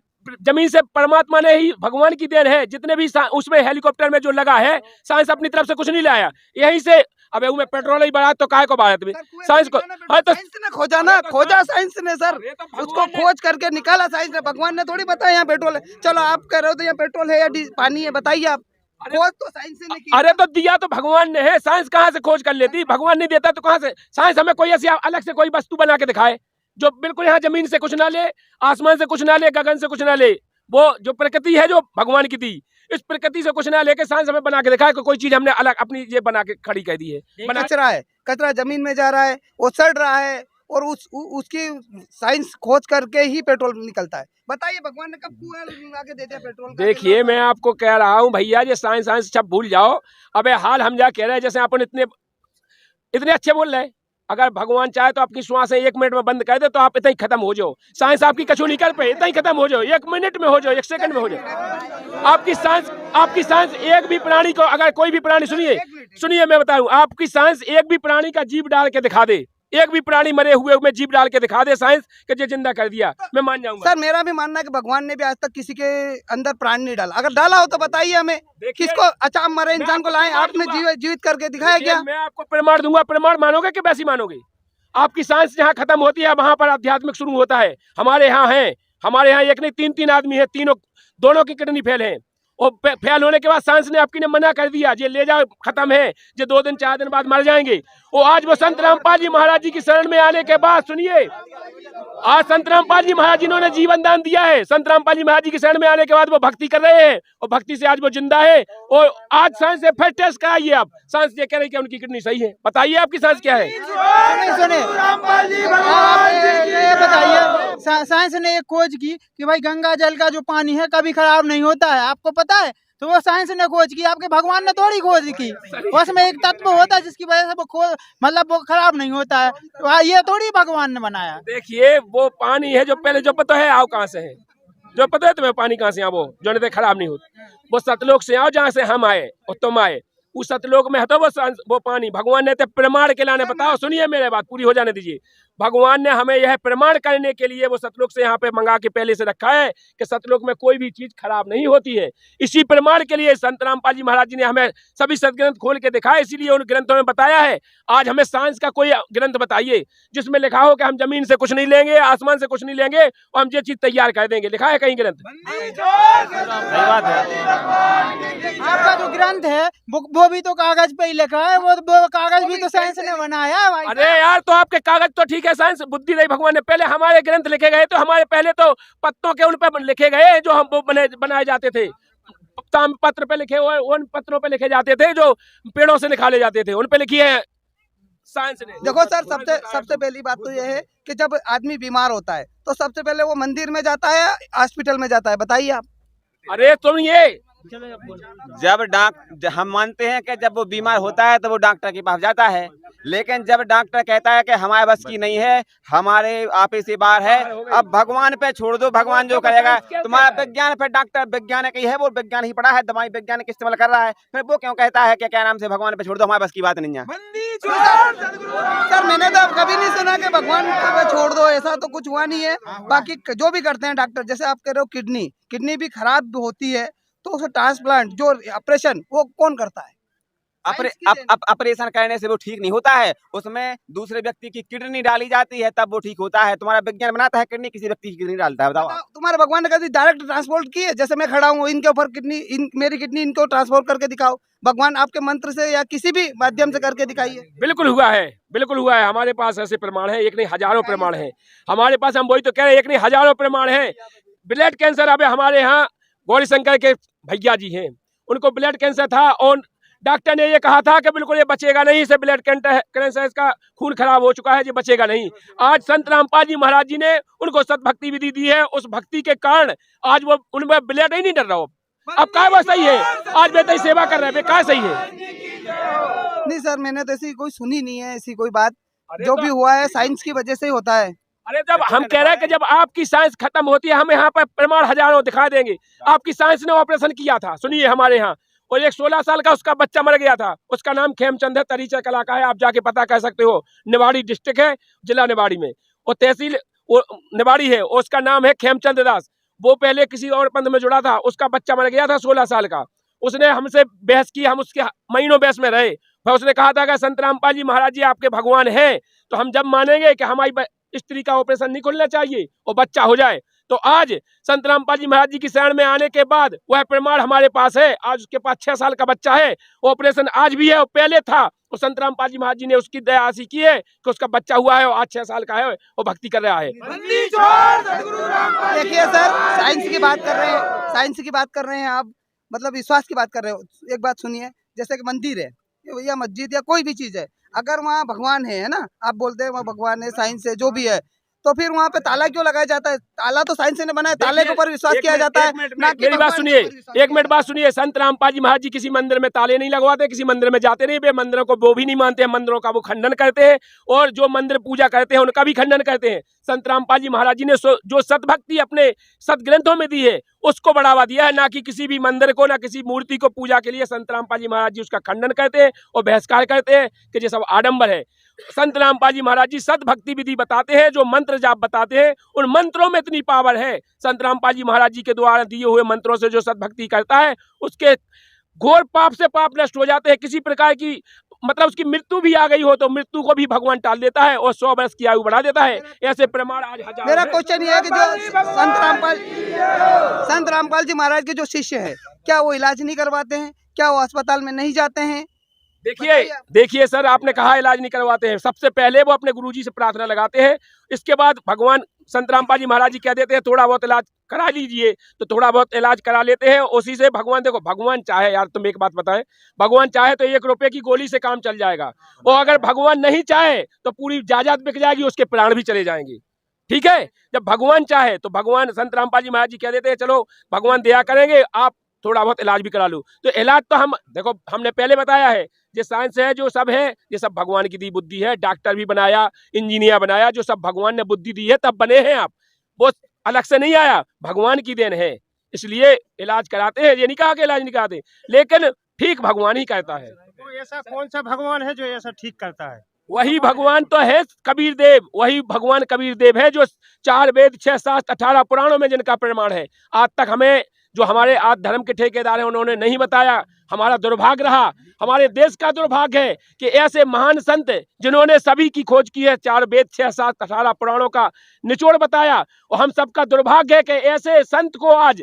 जमीन से परमात्मा ने ही, भगवान की देन है। जितने भी उसमें हेलीकॉप्टर में जो लगा है, साइंस अपनी तरफ से कुछ नहीं लाया, यहीं से। अब उसमें पेट्रोल ही बढ़ा तो काहे को बढ़ा तुम्हें साइंस को? हाँ तो साइंस ने खोजा ना, खोजा साइंस ने सर, उसको खोज करके निकाला साइंस ने। भगवान ने थोड़ी बताया यहाँ पेट्रोल है। चलो आप कह रहे हो तो यहाँ पेट्रोल है या पानी है, बताइए आप। खोज तो साइंस ने की। अरे तो दिया तो भगवान ने है, साइंस कहाँ से खोज कर लेती? भगवान नहीं देता तो कहाँ से? साइंस हमें कोई ऐसी अलग से कोई वस्तु बना के दिखाए जो बिल्कुल यहाँ जमीन से कुछ ना ले, आसमान से कुछ ना ले, गगन से कुछ ना ले। वो जो प्रकृति है जो भगवान की दी, इस प्रकृति से कुछ ना लेके साइंस हमें बना के दिखाए कि कोई चीज हमने अलग अपनी ये बना के खड़ी कर दी है। कचरा है, कचरा जमीन में जा रहा है, वो सड़ रहा है और उसकी साइंस खोज करके ही पेट्रोल निकलता है। बताइए भगवान ने कब कुआं लगा के दे दिया पेट्रोल का? देखिए मैं आपको कह रहा हूँ भैया, ये साइंस साइंस सब भूल जाओ। अबे हाल हम जा कह रहे हैं जैसे अपन इतने अच्छे बोल रहे हैं। अगर भगवान चाहे तो आपकी श्वासें 1 मिनट में बंद कर दे तो आप इतना ही खत्म हो जाओ। साइंस आपकी कछु नहीं कर पे, इतना ही खत्म हो जाओ। 1 मिनट में हो जाओ, 1 सेकंड में हो जाओ। आपकी साइंस एक भी प्राणी को, अगर कोई भी प्राणी, सुनिए मैं बता रहा हूँ, आपकी साइंस एक भी प्राणी का जीव डाल के दिखा दे, एक भी प्राणी मरे हुए में जीव डाल के दिखा दे साइंस कि ये जिंदा कर दिया, मैं मान जाऊंगा। सर मेरा भी मानना है कि भगवान ने भी आज तक किसी के अंदर प्राण नहीं डाला। अगर डाला हो तो बताइए हमें, किसको अचाम मरे इंसान को लाए आपने जीवित करके दिखाया क्या? मैं आपको प्रमाण दूंगा, प्रमाण मानोगे कि वैसी मानोगे? आपकी साइंस जहाँ खत्म होती है वहां पर आध्यात्मिक शुरू होता है। हमारे यहाँ है, हमारे यहाँ एक नहीं 3 आदमी है, दोनों की किडनी फेल है। और फेल होने के बाद साइंस ने आपकी ने मना कर दिया, ये ले जाओ खत्म है, ये 2 दिन 4 दिन बाद मर जाएंगे। वो आज वो संत रामपाल जी महाराज जी की शरण में आने के बाद, सुनिए, आज संत रामपाल जी महाराज जिन्होंने जीवन दान दिया है, संत रामपाल जी महाराज जी की शरण में आने के बाद वो भक्ति कर रहे हैं और भक्ति से आज वो जिंदा है। और आज साइंस से फिर टेस्ट कराइए आप, साइंस ये कह रही है उनकी किडनी सही है। बताइए आपकी साइंस क्या है? सुने ये बताइए, साइंस ने एक खोज की कि भाई गंगा जल का जो पानी है कभी खराब नहीं होता है, आपको पता है? तो वो साइंस ने खोज की, आपके भगवान ने थोड़ी खोज की। उसमें एक तत्व होता है जिसकी वजह से वो खराब नहीं होता है, ये थोड़ी भगवान ने बनाया। देखिए वो पानी है जो पहले जो पता है आओ कहाँ से है, जो पता है तुम्हें पानी कहाँ से आओ, वो जो नहीं खराब नहीं होता, वो सतलोक से आओ जहाँ से हम आए और तुम आए, उस सतलोक में है तो वो पानी भगवान ने तो प्रमाण के लाने, बताओ सुनिए मेरे बात पूरी हो जाने दीजिए। भगवान ने हमें यह प्रमाण करने के लिए वो सतलोक से यहाँ पे मंगा के पहले से रखा है कि सतलोक में कोई भी चीज खराब नहीं होती है। इसी प्रमाण के लिए संत रामपाल जी महाराज जी ने हमें सभी सदग्रंथ खोल के दिखाए, इसीलिए उन ग्रंथों में बताया है। आज हमें साइंस का कोई ग्रंथ बताइए जिसमें लिखा हो कि हम जमीन से कुछ नहीं लेंगे, आसमान से कुछ नहीं लेंगे और हम ये चीज तैयार कर देंगे, लिखा है कहीं ग्रंथ? आपका जो ग्रंथ है वो भी तो कागज पे ही लिखा है, वो कागज भी तो साइंस ने बनाया है भाई। अरे यार तो आपके कागज तो ठीक है, साइंस बुद्धि नहीं भगवान ने। पहले हमारे ग्रंथ लिखे गए तो हमारे पहले तो पत्तों के उन पर लिखे गए जो हम बनाए जाते थे, पत्र पे लिखे हुए, उन पत्रों पे लिखे जाते थे जो पेड़ों से निकाले जाते थे, उन पे लिखी है साइंस ने। देखो सर, सबसे पहली बात तो यह है कि जब आदमी बीमार होता है तो सबसे पहले वो मंदिर में जाता है, हॉस्पिटल में जाता है, बताइए आप। अरे तुम ये जब हम मानते हैं कि जब वो बीमार होता है तो वो डॉक्टर के पास जाता है, लेकिन जब डॉक्टर कहता है कि हमारे बस की नहीं है, हमारे आपे से बाहर है, अब भगवान पे छोड़ दो, भगवान जो करेगा। तुम्हारा विज्ञान पे डॉक्टर वैज्ञानिक ही है, वो विज्ञान ही पढ़ा है, दवाई वैज्ञानिक इस्तेमाल कर रहा है, फिर वो क्यों कहता है कि क्या नाम से भगवान पे छोड़ दो, हमारे बस की बात नहीं है। सर मैंने तो कभी नहीं सुना कि भगवान पे छोड़ दो, ऐसा तो कुछ हुआ नहीं है। बाकी जो भी करते हैं डॉक्टर, जैसे आप कह रहे हो किडनी भी खराब होती है तो उसे ट्रांसप्लांट जो ऑपरेशन वो कौन करता है? ऑपरेशन करने से वो ठीक नहीं होता है, उसमें दूसरे व्यक्ति की किडनी डाली जाती है तब वो ठीक होता है। तुम्हारा विज्ञान बनाता है किडनी, किसी व्यक्ति की किडनी डालता है, बताओ। तुम्हारे भगवान ने कभी डायरेक्ट ट्रांसपोर्ट की है? जैसे मैं खड़ा हूँ, इनके ऊपर मेरी किडनी इनको ट्रांसपोर्ट करके दिखाओ, भगवान आपके मंत्र से या किसी भी माध्यम से करके दिखाइए। बिल्कुल हुआ है, बिल्कुल हुआ है। हमारे पास ऐसे प्रमाण है, एक नहीं हजारों प्रमाण है हमारे पास। हम वही तो कह रहे हैं, एक नहीं हजारों प्रमाण है। ब्लड कैंसर अब हमारे यहाँ गौरी शंकर के भैया जी हैं, उनको ब्लड कैंसर था और डॉक्टर ने ये कहा था कि बिल्कुल ये बचेगा नहीं, इसे ब्लड कैंसर, इसका खून खराब हो चुका है, ये बचेगा नहीं। आज संत रामपाल जी महाराज जी ने उनको सतभक्ति विधि दी है, उस भक्ति के कारण आज वो उनमें ब्लड ही नहीं डर रहा। अब क्या वो सही है, आज बेहतर सेवा कर रहे हैं, क्या सही है? नहीं सर, मैंने तो ऐसी कोई सुनी नहीं है, ऐसी कोई बात। जो भी हुआ है साइंस की वजह से ही होता है। अरे जब हम कह रहे हैं कि जब आपकी साइंस खत्म होती है, हम यहाँ पर प्रमाण हजारों दिखा देंगे। आपकी साइंस ने ऑपरेशन किया था, सुनिए हमारे यहाँ, और एक 16 साल का उसका बच्चा मर गया था। उसका नाम खेमचंद है, तरीचा कला का है, आप जाके पता कर सकते हो। निवाड़ी डिस्ट्रिक्ट है, जिला निवाड़ी में, और तहसील निवाड़ी है, और उसका नाम है खेमचंद दास। वो पहले किसी और पंथ में जुड़ा था, उसका बच्चा मर गया था 16 साल का। उसने हमसे बहस की, हम उसके महीनों बहस में रहे। फिर उसने कहा था कि संत रामपाल जी महाराज जी आपके भगवान हैं, तो हम जब मानेंगे कि हमारी स्त्री का ऑपरेशन नहीं खुलना चाहिए और बच्चा हो जाए, तो तो आज संत रामपाल जी महाराज जी की शरण में आने के बाद वह प्रमाण हमारे पास है। आज उसके पास 6 साल का बच्चा है, ऑपरेशन आज भी है और पहले था। तो संत रामपाल जी महाराज जी ने उसकी दया ऐसी की है कि उसका बच्चा हुआ है और आज 6 साल का है और भक्ति कर रहा है। देखिए सर, साइंस की बात कर रहे हैं, साइंस की बात कर रहे हैं आप, मतलब विश्वास की बात कर रहे हो। एक बात सुनिए, जैसे कि मंदिर है या मस्जिद या कोई भी चीज है, अगर वहाँ भगवान है ना, आप बोलते हैं वहाँ भगवान है, साइंस है, जो भी है, तो फिर वहाँ पे ताला क्यों लगाया जाता है? ताला तो साइंस ने बनाया, ताले के ऊपर विश्वास किया जाता है। मेरी बात सुनिए, एक मिनट बात सुनिए। संत रामपाल जी महाराज जी किसी मंदिर में ताले नहीं लगवाते, किसी मंदिर में जाते नहीं, वे मंदिरों को वो भी नहीं मानते हैं, मंदिरों का वो खंडन करते हैं और जो मंदिर पूजा करते हैं उनका भी खंडन करते हैं। संत रामपाल जी महाराज जी ने जो सतभक्ति अपने सदग्रंथों में दी है उसको बढ़ावा दिया है, ना कि किसी भी मंदिर को, ना किसी मूर्ति को पूजा के लिए। संत रामपाल जी महाराज जी उसका खंडन करते हैं और बहिष्कार करते हैं कि ये सब आडंबर है। संत रामपाल जी महाराज जी सदभक्ति विधि बताते हैं, जो मंत्र जाप बताते हैं उन मंत्रों में इतनी पावर है। संत रामपाल जी महाराज जी के द्वारा दिए हुए मंत्रों से जो सदभक्ति करता है उसके घोर पाप से पाप नष्ट हो जाते हैं। किसी प्रकार की मतलब उसकी मृत्यु भी आ गई हो तो मृत्यु को भी भगवान टाल देता है और 100 वर्ष की आयु बढ़ा देता है। ऐसे प्रमाण आज हजार। मेरा क्वेश्चन ये है कि जो संत रामपाल जी महाराज के जो शिष्य है, क्या वो इलाज नहीं करवाते हैं? क्या वो अस्पताल में नहीं जाते हैं? देखिए सर, आपने कहा इलाज नहीं करवाते हैं। सबसे पहले वो अपने गुरुजी से प्रार्थना लगाते हैं, इसके बाद भगवान संत रामपाल जी महाराज जी कह देते हैं थोड़ा बहुत इलाज करा लीजिए, तो थोड़ा बहुत इलाज करा लेते हैं। उसी से भगवान, देखो भगवान चाहे, यार तुम एक बात बताएं, भगवान चाहे तो 1 रुपए की गोली से काम चल जाएगा, और अगर भगवान नहीं चाहे तो पूरी जायदाद बिक जाएगी, उसके प्राण भी चले जाएंगे। ठीक है, जब भगवान चाहे तो भगवान, संत रामपाल जी महाराज जी कह देते हैं चलो भगवान दया करेंगे, आप थोड़ा बहुत इलाज भी करा लो। तो इलाज तो हम देखो, हमने पहले बताया है, जो साइंस है, जो सब है, ये सब भगवान की दी बुद्धि है। डॉक्टर भी बनाया, इंजीनियर बनाया, जो सब भगवान ने बुद्धि दी है तब बने हैं आप, वो अलग से नहीं आया, भगवान की देन है। इसलिए इलाज कराते हैं, ये नहीं कहा कि इलाज नहीं कराते, लेकिन ठीक भगवान ही करता है। तो ऐसा कौन सा भगवान है जो ऐसा ठीक करता है? वही भगवान तो है कबीर देव, वही भगवान कबीर देव है जो 4 वेद 6 शास्त्र 18 पुराणों में जिनका प्रमाण है। आज तक हमें जो हमारे आज धर्म के ठेकेदार हैं उन्होंने नहीं बताया। हमारा दुर्भाग्य रहा, हमारे देश का दुर्भाग्य है कि ऐसे महान संत जिन्होंने सभी की खोज की है, 4 वेद 6 शास्त्र 18 पुराणों का निचोड़ बताया, और हम सबका दुर्भाग्य है कि ऐसे संत को आज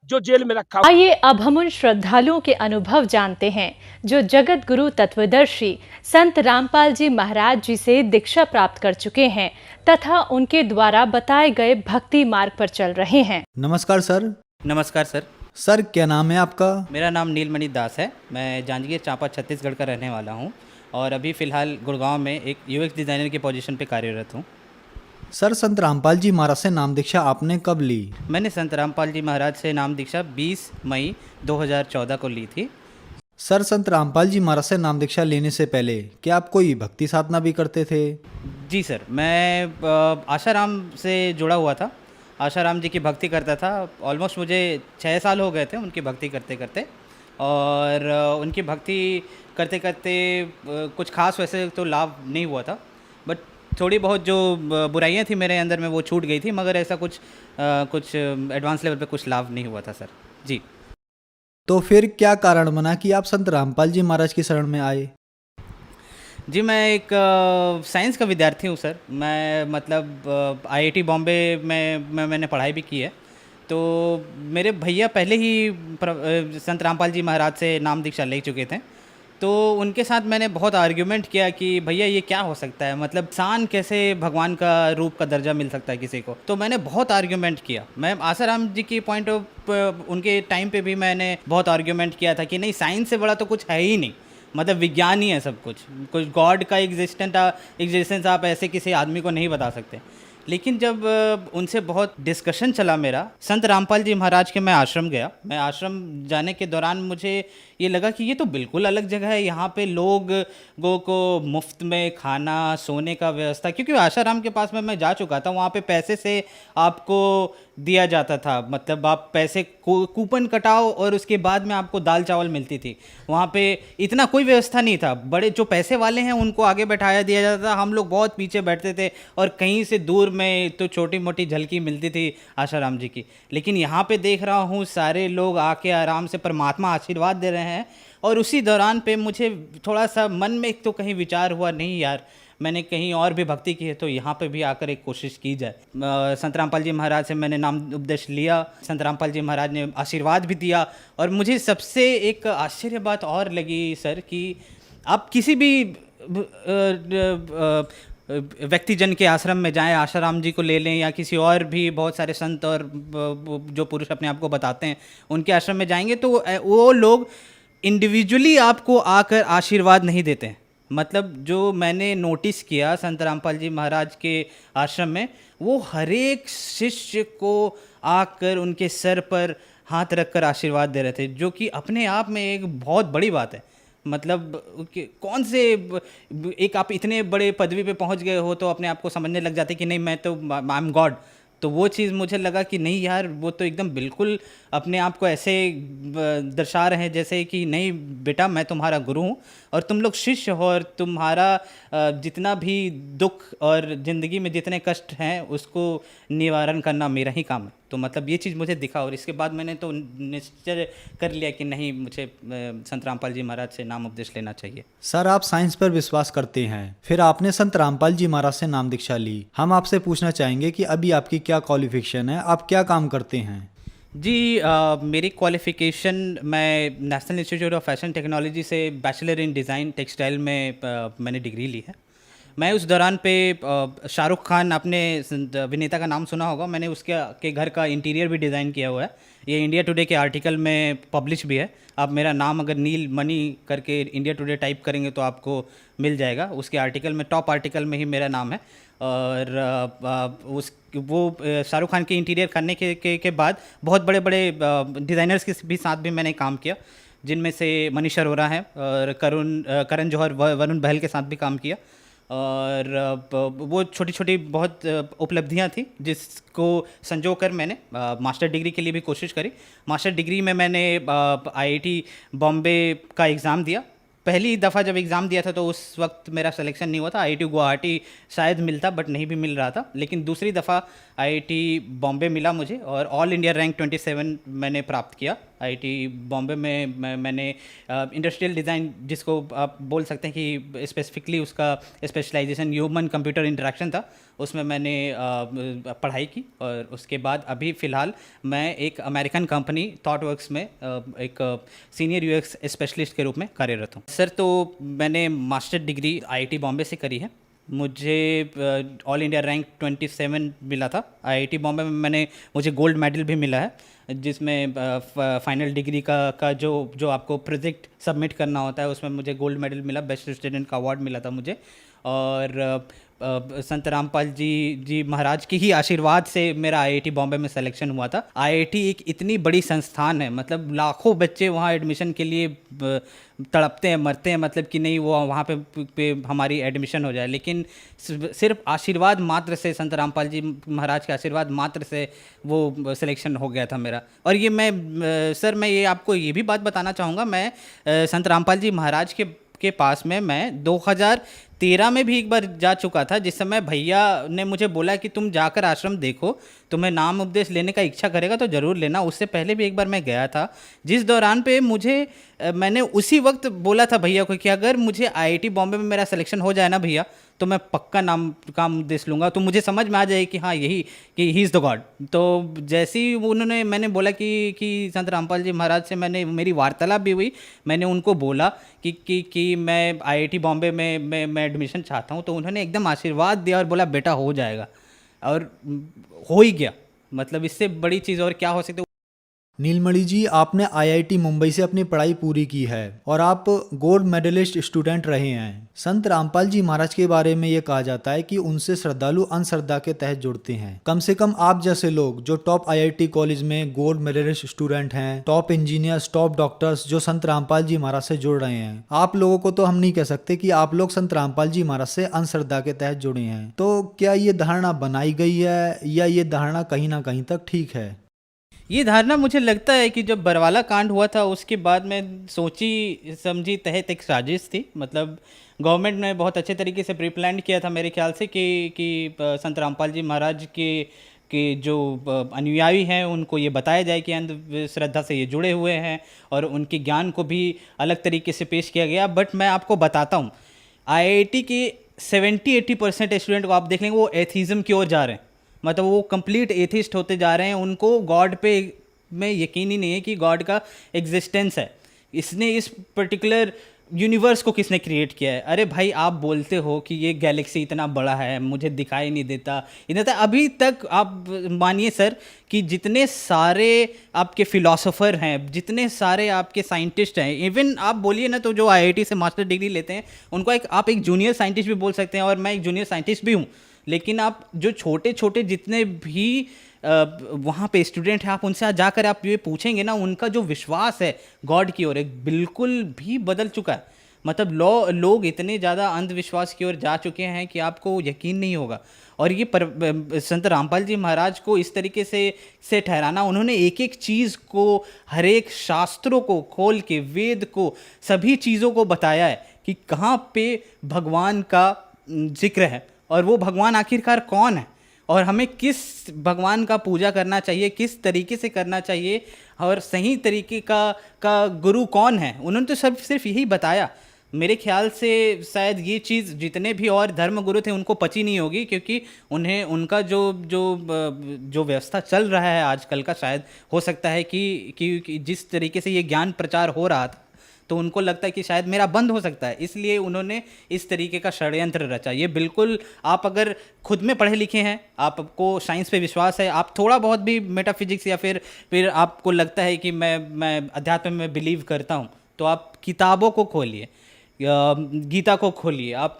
जो जेल में रखा। आइए अब हम उन श्रद्धालुओं के अनुभव जानते हैं जो जगत गुरु तत्वदर्शी संत रामपाल जी महाराज जी से दीक्षा प्राप्त कर चुके हैं तथा उनके द्वारा बताए गए भक्ति मार्ग पर चल रहे हैं। नमस्कार सर। नमस्कार सर। सर क्या नाम है आपका? मेरा नाम नीलमणि दास है। मैं जांजगीर चांपा छत्तीसगढ़ का रहने वाला हूं और अभी फ़िलहाल गुड़गांव में एक यूएक्स डिज़ाइनर की पोजीशन पे कार्यरत हूं। सर संत रामपाल जी महाराज से नाम दीक्षा आपने कब ली? मैंने संत रामपाल जी महाराज से नाम दीक्षा 20 मई 2014 को ली थी। सर संत रामपाल जी महाराज से नाम दीक्षा लेने से पहले क्या आप कोई भक्ति साधना भी करते थे? जी सर, मैं आशाराम से जुड़ा हुआ था, आशाराम जी की भक्ति करता था। ऑलमोस्ट मुझे 6 साल हो गए थे उनकी भक्ति करते करते, और उनकी भक्ति करते करते कुछ खास वैसे तो लाभ नहीं हुआ था, बट थोड़ी बहुत जो बुराइयां थी मेरे अंदर में वो छूट गई थी, मगर ऐसा कुछ एडवांस लेवल पे कुछ लाभ नहीं हुआ था सर जी। तो फिर क्या कारण बना कि आप संत रामपाल जी महाराज की शरण में आए? जी, मैं एक साइंस का विद्यार्थी हूँ सर। मैं मतलब आईआईटी बॉम्बे में मैंने पढ़ाई भी की है। तो मेरे भैया पहले ही संत रामपाल जी महाराज से नाम दीक्षा ले चुके थे, तो उनके साथ मैंने बहुत आर्ग्यूमेंट किया कि भैया ये क्या हो सकता है, मतलब इंसान कैसे भगवान का रूप का दर्जा मिल सकता है किसी को। तो मैंने बहुत आर्ग्यूमेंट किया। मैं आसाराम जी की पॉइंट ऑफ उनके टाइम पे भी मैंने बहुत आर्ग्यूमेंट किया था कि नहीं, साइंस से बड़ा तो कुछ है ही नहीं, मतलब विज्ञान ही है सब कुछ गॉड का एग्जिस्टेंस आप ऐसे किसी आदमी को नहीं बता सकते। लेकिन जब उनसे बहुत डिस्कशन चला मेरा, संत रामपाल जी महाराज के मैं आश्रम गया। मैं आश्रम जाने के दौरान मुझे ये लगा कि ये तो बिल्कुल अलग जगह है। यहाँ पे लोगों को मुफ्त में खाना सोने का व्यवस्था, क्योंकि आशाराम के पास में मैं जा चुका था, वहाँ पे पैसे से आपको दिया जाता था, मतलब आप पैसे कूपन कटाओ और उसके बाद में आपको दाल चावल मिलती थी। वहाँ पे इतना कोई व्यवस्था नहीं था। बड़े जो पैसे वाले हैं उनको आगे बैठाया दिया जाता था, हम लोग बहुत पीछे बैठते थे और कहीं से दूर में तो छोटी मोटी झलकी मिलती थी आशाराम जी की। लेकिन यहाँ पे देख रहा हूँ सारे लोग आके आराम से परमात्मा आशीर्वाद दे रहे हैं और उसी दौरान पे मुझे थोड़ा सा मन में एक तो कहीं विचार हुआ, नहीं यार मैंने कहीं और भी भक्ति की है तो यहाँ पे भी आकर एक कोशिश की जाए। संत रामपाल जी महाराज से मैंने नाम उपदेश लिया, संत रामपाल जी महाराज ने आशीर्वाद भी दिया। और मुझे सबसे एक आश्चर्य बात और लगी सर कि आप किसी भी व्यक्तिजन के आश्रम में जाएं, आशाराम जी को ले लें या किसी और भी बहुत सारे संत और जो पुरुष अपने आप को बताते हैं उनके आश्रम में जाएंगे तो वो लोग इंडिविजुअली आपको आकर आशीर्वाद नहीं देते हैं। मतलब जो मैंने नोटिस किया संत रामपाल जी महाराज के आश्रम में, वो हर एक शिष्य को आकर उनके सर पर हाथ रखकर आशीर्वाद दे रहे थे, जो कि अपने आप में एक बहुत बड़ी बात है। मतलब कौन से एक आप इतने बड़े पदवी पे पहुंच गए हो तो अपने आप को समझने लग जाते कि नहीं मैं तो आई एम गॉड। तो वो चीज़ मुझे लगा कि नहीं यार, वो तो एकदम बिल्कुल अपने आप को ऐसे दर्शा रहे हैं जैसे कि नहीं बेटा मैं तुम्हारा गुरु हूँ और तुम लोग शिष्य हो और तुम्हारा जितना भी दुख और ज़िंदगी में जितने कष्ट हैं उसको निवारण करना मेरा ही काम है। तो मतलब ये चीज़ मुझे दिखा और इसके बाद मैंने तो निश्चय कर लिया कि नहीं, मुझे संत रामपाल जी महाराज से नाम उपदेश लेना चाहिए। सर आप साइंस पर विश्वास करते हैं, फिर आपने संत रामपाल जी महाराज से नाम दीक्षा ली। हम आपसे पूछना चाहेंगे कि अभी आपकी क्या क्वालिफिकेशन है, आप क्या काम करते हैं? जी मेरी क्वालिफ़िकेशन, मैं national institute of fashion technology से बैचलर इन डिज़ाइन टेक्सटाइल में मैंने डिग्री ली है। मैं उस दौरान पे शाहरुख खान, आपने अभिनेता का नाम सुना होगा, मैंने उसके घर का इंटीरियर भी डिज़ाइन किया हुआ है। ये इंडिया टुडे के आर्टिकल में पब्लिश भी है। आप मेरा नाम अगर नील मणि करके इंडिया टुडे टाइप करेंगे तो आपको मिल जाएगा। उसके आर्टिकल में, टॉप आर्टिकल में ही मेरा नाम है। और वो शाहरुख खान के इंटीरियर करने के बाद बहुत बड़े बड़े डिज़ाइनर्स के भी साथ भी मैंने काम किया, जिनमें से मनीष अरोरा हैं और करण जौहर, वरुण बहल के साथ भी काम किया। और वो छोटी छोटी बहुत उपलब्धियां थी जिसको संजो कर मैंने मास्टर डिग्री के लिए भी कोशिश करी। मास्टर डिग्री में मैंने आईआईटी बॉम्बे का एग्ज़ाम दिया। पहली दफ़ा जब एग्ज़ाम दिया था तो उस वक्त मेरा सिलेक्शन नहीं हुआ था। आईआईटी गुवाहाटी शायद मिलता बट नहीं भी मिल रहा था। लेकिन दूसरी दफ़ा आईआईटी बॉम्बे मिला मुझे और ऑल इंडिया रैंक 27 मैंने प्राप्त किया। आईआईटी बॉम्बे में मैंने इंडस्ट्रियल डिज़ाइन, जिसको आप बोल सकते हैं कि स्पेसिफिकली उसका स्पेशलाइजेशन ह्यूमन कंप्यूटर इंटरेक्शन था, उसमें मैंने पढ़ाई की। और उसके बाद अभी फ़िलहाल मैं एक अमेरिकन कंपनी थॉटवर्क्स में एक सीनियर यूएक्स स्पेशलिस्ट के रूप में कार्यरत हूँ। सर तो मैंने मास्टर डिग्री आईआईटी बॉम्बे से करी है। मुझे ऑल इंडिया रैंक 27 मिला था। आईआईटी बॉम्बे में मुझे गोल्ड मेडल भी मिला है, जिसमें फाइनल डिग्री का जो आपको प्रोजेक्ट सबमिट करना होता है उसमें मुझे गोल्ड मेडल मिला, बेस्ट स्टूडेंट का अवार्ड मिला था मुझे। और संत रामपाल जी महाराज के ही आशीर्वाद से मेरा आईआईटी बॉम्बे में सिलेक्शन हुआ था। आईआईटी एक इतनी बड़ी संस्थान है, मतलब लाखों बच्चे वहाँ एडमिशन के लिए तड़पते हैं, मरते हैं, मतलब कि नहीं वो वहाँ पे हमारी एडमिशन हो जाए। लेकिन सिर्फ आशीर्वाद मात्र से, संत रामपाल जी महाराज के आशीर्वाद मात्र से वो सिलेक्शन हो गया था मेरा। और ये सर मैं ये आपको ये भी बात बताना चाहूँगा, मैं संत रामपाल जी महाराज के पास में मैं 2013 में भी एक बार जा चुका था, जिस समय भैया ने मुझे बोला कि तुम जाकर आश्रम देखो, तुम्हें नाम उपदेश लेने का इच्छा करेगा तो ज़रूर लेना। उससे पहले भी एक बार मैं गया था, जिस दौरान पे मैंने उसी वक्त बोला था भैया को कि अगर मुझे आईआईटी बॉम्बे में मेरा सिलेक्शन हो जाए ना भैया, तो मैं पक्का नाम का उपदेश लूँगा, तो मुझे समझ में आ जाए कि हाँ यही कि ही इज़ द गॉड। तो जैसे ही मैंने बोला कि संत रामपाल जी महाराज से मेरी वार्तालाप भी हुई, मैंने उनको बोला कि मैं आईआईटी बॉम्बे में मैं एडमिशन चाहता हूँ, तो उन्होंने एकदम आशीर्वाद दिया और बोला बेटा हो जाएगा, और हो ही गया। मतलब इससे बड़ी चीज़ और क्या हो सकती है। नीलमणि जी, आपने आईआईटी मुंबई से अपनी पढ़ाई पूरी की है और आप गोल्ड मेडलिस्ट स्टूडेंट रहे हैं। संत रामपाल जी महाराज के बारे में ये कहा जाता है कि उनसे श्रद्धालु अंधश्रद्धा के तहत जुड़ते हैं। कम से कम आप जैसे लोग जो टॉप आईआईटी कॉलेज में गोल्ड मेडलिस्ट स्टूडेंट हैं, टॉप इंजीनियर्स, टॉप डॉक्टर्स जो संत रामपाल जी महाराज से जुड़ रहे हैं, आप लोगों को तो हम नहीं कह सकते कि आप लोग संत रामपाल जी महाराज से अंधश्रद्धा के तहत जुड़े हैं। तो क्या ये धारणा बनाई गई है या ये धारणा कहीं ना कहीं तक ठीक है? ये धारणा मुझे लगता है कि जब बरवाला कांड हुआ था उसके बाद में सोची समझी तहत एक साजिश थी। मतलब गवर्नमेंट ने बहुत अच्छे तरीके से प्री प्लान किया था मेरे ख्याल से कि संत रामपाल जी महाराज के जो अनुयायी हैं उनको ये बताया जाए कि अंधश्रद्धा से ये जुड़े हुए हैं और उनके ज्ञान को भी अलग तरीके से पेश किया गया। बट मैं आपको बताता हूँ, IIT के 70-80% स्टूडेंट को आप देख लेंगे वो एथीज़म की ओर जा रहे हैं, मतलब वो कंप्लीट एथिस्ट होते जा रहे हैं। उनको गॉड पे में यकीन ही नहीं है कि गॉड का एग्जिस्टेंस है। इसने इस पर्टिकुलर यूनिवर्स को किसने क्रिएट किया है। अरे भाई, आप बोलते हो कि ये गैलेक्सी इतना बड़ा है, मुझे दिखाई नहीं देता, इतना अभी तक आप मानिए सर कि जितने सारे आपके फिलोसोफर हैं, जितने सारे आपके साइंटिस्ट हैं, इवन आप बोलिए ना तो जो IIT से मास्टर डिग्री लेते हैं उनको आप एक जूनियर साइंटिस्ट भी बोल सकते हैं, और मैं एक जूनियर साइंटिस्ट भी हूँ। लेकिन आप जो छोटे छोटे जितने भी वहाँ पे स्टूडेंट हैं, आप उनसे आज जाकर आप ये पूछेंगे ना, उनका जो विश्वास है गॉड की ओर एक बिल्कुल भी बदल चुका है। मतलब लोग इतने ज़्यादा अंधविश्वास की ओर जा चुके हैं कि आपको यकीन नहीं होगा। और ये संत रामपाल जी महाराज को इस तरीके से ठहराना, उन्होंने एक एक चीज़ को, हर एक शास्त्रों को खोल के, वेद को, सभी चीज़ों को बताया है कि कहाँ पे भगवान का जिक्र है और वो भगवान आखिरकार कौन है और हमें किस भगवान का पूजा करना चाहिए, किस तरीके से करना चाहिए और सही तरीके का गुरु कौन है। उन्होंने तो सिर्फ यही बताया। मेरे ख्याल से शायद ये चीज़ जितने भी और धर्म गुरु थे उनको पची नहीं होगी, क्योंकि उन्हें उनका जो व्यवस्था चल रहा है आजकल का, शायद हो सकता है कि जिस तरीके से ये ज्ञान प्रचार हो रहा था तो उनको लगता है कि शायद मेरा बंद हो सकता है, इसलिए उन्होंने इस तरीके का षड्यंत्र रचा। ये बिल्कुल, आप अगर खुद में पढ़े लिखे हैं, आपको साइंस पे विश्वास है, आप थोड़ा बहुत भी मेटाफिजिक्स या फिर आपको लगता है कि मैं अध्यात्म में बिलीव करता हूँ, तो आप किताबों को खोलिए, गीता को खोलिए, आप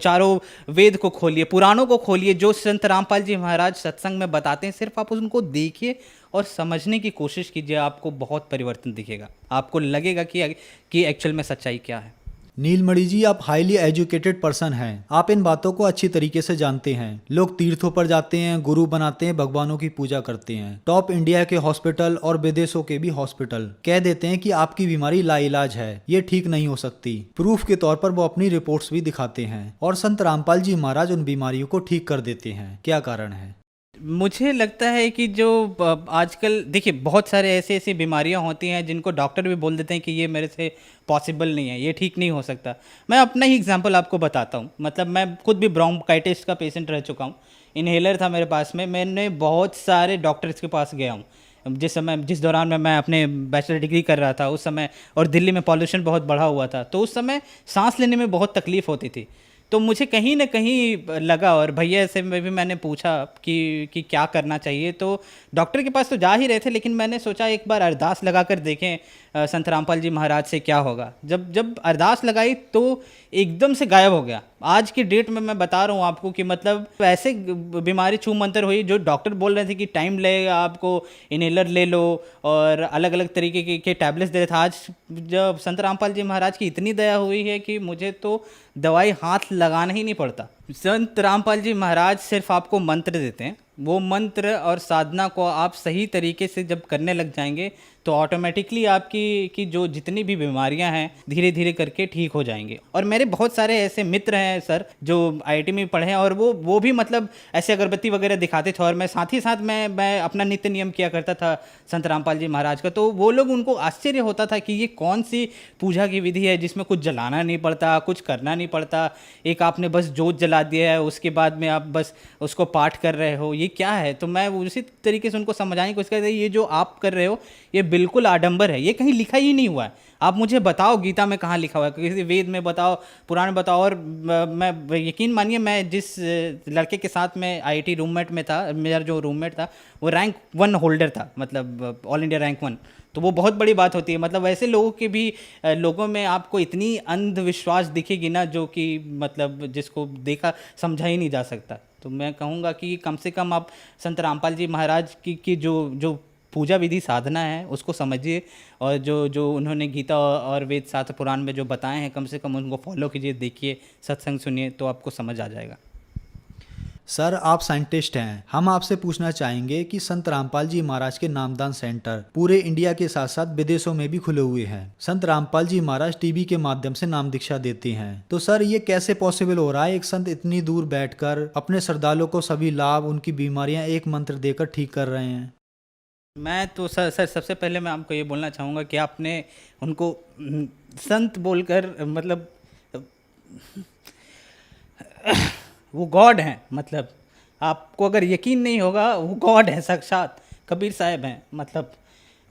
चारों वेद को खोलिए, पुराणों को खोलिए, जो संत रामपाल जी महाराज सत्संग में बताते हैं, सिर्फ आप उनको देखिए और समझने की कोशिश कीजिए, आपको बहुत परिवर्तन दिखेगा। आपको लगेगा कि एक्चुअल में सच्चाई क्या है। नीलमणि जी, आप हाईली एजुकेटेड पर्सन हैं, आप इन बातों को अच्छी तरीके से जानते हैं। लोग तीर्थों पर जाते हैं, गुरु बनाते हैं, भगवानों की पूजा करते हैं। टॉप इंडिया के हॉस्पिटल और विदेशों के भी हॉस्पिटल कह देते हैं कि आपकी बीमारी लाइलाज है, ये ठीक नहीं हो सकती। प्रूफ के तौर पर वो अपनी रिपोर्ट्स भी दिखाते हैं और संत रामपाल जी महाराज उन बीमारियों को ठीक कर देते हैं। क्या कारण है? मुझे लगता है कि जो आजकल देखिए, बहुत सारे ऐसी बीमारियां होती हैं जिनको डॉक्टर भी बोल देते हैं कि ये मेरे से पॉसिबल नहीं है, ये ठीक नहीं हो सकता। मैं अपना ही एग्जांपल आपको बताता हूँ। मतलब मैं खुद भी ब्रोंकाइटिस का पेशेंट रह चुका हूँ। इन्हेलर था मेरे पास में, मैंने बहुत सारे डॉक्टर्स के पास गया हूँ जिस दौरान मैं अपने बैचलर डिग्री कर रहा था उस समय, और दिल्ली में पॉल्यूशन बहुत बढ़ा हुआ था, तो उस समय सांस लेने में बहुत तकलीफ़ होती थी। तो मुझे कहीं ना कहीं लगा, और भैया से भी मैंने पूछा कि क्या करना चाहिए। तो डॉक्टर के पास तो जा ही रहे थे, लेकिन मैंने सोचा एक बार अरदास लगा कर देखें संत रामपाल जी महाराज से क्या होगा। जब अरदास लगाई तो एकदम से गायब हो गया। आज की डेट में मैं बता रहा हूँ आपको कि मतलब ऐसे बीमारी छू मंतर हुई, जो डॉक्टर बोल रहे थे कि टाइम लगेगा, आपको इनहेलर ले लो और अलग अलग तरीके के टैबलेट्स दे रहे थे। आज जब संत रामपाल जी महाराज की इतनी दया हुई है कि मुझे तो दवाई हाथ लगाना ही नहीं पड़ता। संत रामपाल जी महाराज सिर्फ आपको मंत्र देते हैं, वो मंत्र और साधना को आप सही तरीके से जब करने लग जाएंगे तो ऑटोमेटिकली आपकी जो जितनी भी बीमारियां हैं धीरे धीरे करके ठीक हो जाएंगे। और मेरे बहुत सारे ऐसे मित्र हैं सर जो IIT में पढ़े हैं, और वो भी मतलब ऐसे अगरबत्ती वगैरह दिखाते थे, और मैं साथ ही साथ मैं अपना नित्य नियम किया करता था संत रामपाल जी महाराज का। तो वो लोग, उनको आश्चर्य होता था कि ये कौन सी पूजा की विधि है जिसमें कुछ जलाना नहीं पड़ता, कुछ करना नहीं पड़ता, एक आपने बस जोत जला दिया है, उसके बाद में आप बस उसको पाठ कर रहे हो, ये क्या है। तो मैं उसी तरीके से उनको समझाने की कोशिश करता, ये जो आप कर रहे हो ये बिल्कुल आडंबर है, ये कहीं लिखा ही नहीं हुआ है। आप मुझे बताओ गीता में कहाँ लिखा हुआ है, किसी वेद में बताओ, पुराण में बताओ। और मैं यकीन मानिए, मैं जिस लड़के के साथ में IIT रूममेट में था, मेरा जो रूममेट था वो रैंक 1 होल्डर था, मतलब ऑल इंडिया रैंक 1। तो वो बहुत बड़ी बात होती है। मतलब ऐसे लोगों के भी लोगों में आपको इतनी अंधविश्वास दिखेगी ना, जो कि मतलब जिसको देखा समझा ही नहीं जा सकता। तो मैं कहूँगा कि कम से कम आप संत रामपाल जी महाराज की जो पूजा विधि साधना है उसको समझिए, और जो उन्होंने गीता और वेद शास्त्र पुराण में जो बताए हैं, कम से कम उनको फॉलो कीजिए, देखिए, सत्संग सुनिए, तो आपको समझ आ जाएगा। सर आप साइंटिस्ट हैं, हम आपसे पूछना चाहेंगे कि संत रामपाल जी महाराज के नामदान सेंटर पूरे इंडिया के साथ साथ विदेशों में भी खुले हुए हैं। संत रामपाल जी महाराज टीवी के माध्यम से नाम दीक्षा देते हैं, तो सर ये कैसे पॉसिबल हो रहा है? एक संत इतनी दूर बैठकर अपने श्रद्धालुओं को सभी लाभ, उनकी बीमारियां एक मंत्र देकर ठीक कर रहे हैं। मैं तो सर सबसे पहले मैं आपको ये बोलना चाहूँगा कि आपने उनको संत बोलकर मतलब वो गॉड हैं, मतलब आपको अगर यकीन नहीं होगा वो गॉड है, साक्षात कबीर साहब हैं। मतलब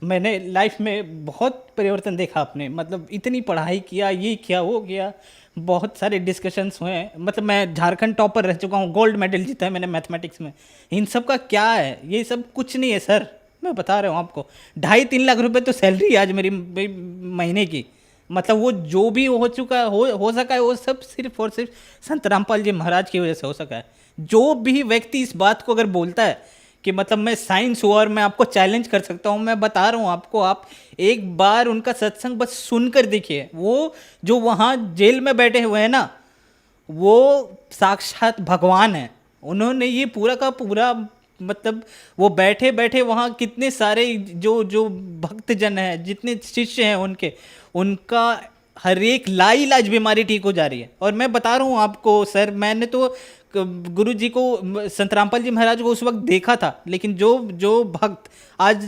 मैंने लाइफ में बहुत परिवर्तन देखा आपने, मतलब इतनी पढ़ाई किया, ये किया वो किया, बहुत सारे डिस्कशंस हुए हैं। मतलब मैं झारखंड टॉपर रह चुका हूँ, गोल्ड मेडल जीता है मैंने मैथमेटिक्स में। इन सब का क्या है? ये सब कुछ नहीं है सर, मैं बता रहा हूँ आपको। 2.5-3 लाख रुपए तो सैलरी है आज मेरी महीने की। मतलब वो जो भी हो चुका हो सका है वो सब सिर्फ और सिर्फ संत रामपाल जी महाराज की वजह से हो सका है। जो भी व्यक्ति इस बात को अगर बोलता है कि मतलब मैं साइंस हूँ और मैं आपको चैलेंज कर सकता हूँ, मैं बता रहा हूँ आपको, आप एक बार उनका सत्संग बस सुनकर देखिए। वो जो वहाँ जेल में बैठे हुए हैं ना, वो साक्षात भगवान है। उन्होंने ये पूरा का पूरा मतलब वो बैठे बैठे वहाँ कितने सारे जो भक्तजन हैं, जितने शिष्य हैं उनका हर एक लाइलाज बीमारी ठीक हो जा रही है। और मैं बता रहा हूँ आपको सर, मैंने तो गुरु जी को, संत रामपाल जी महाराज को उस वक्त देखा था, लेकिन जो भक्त आज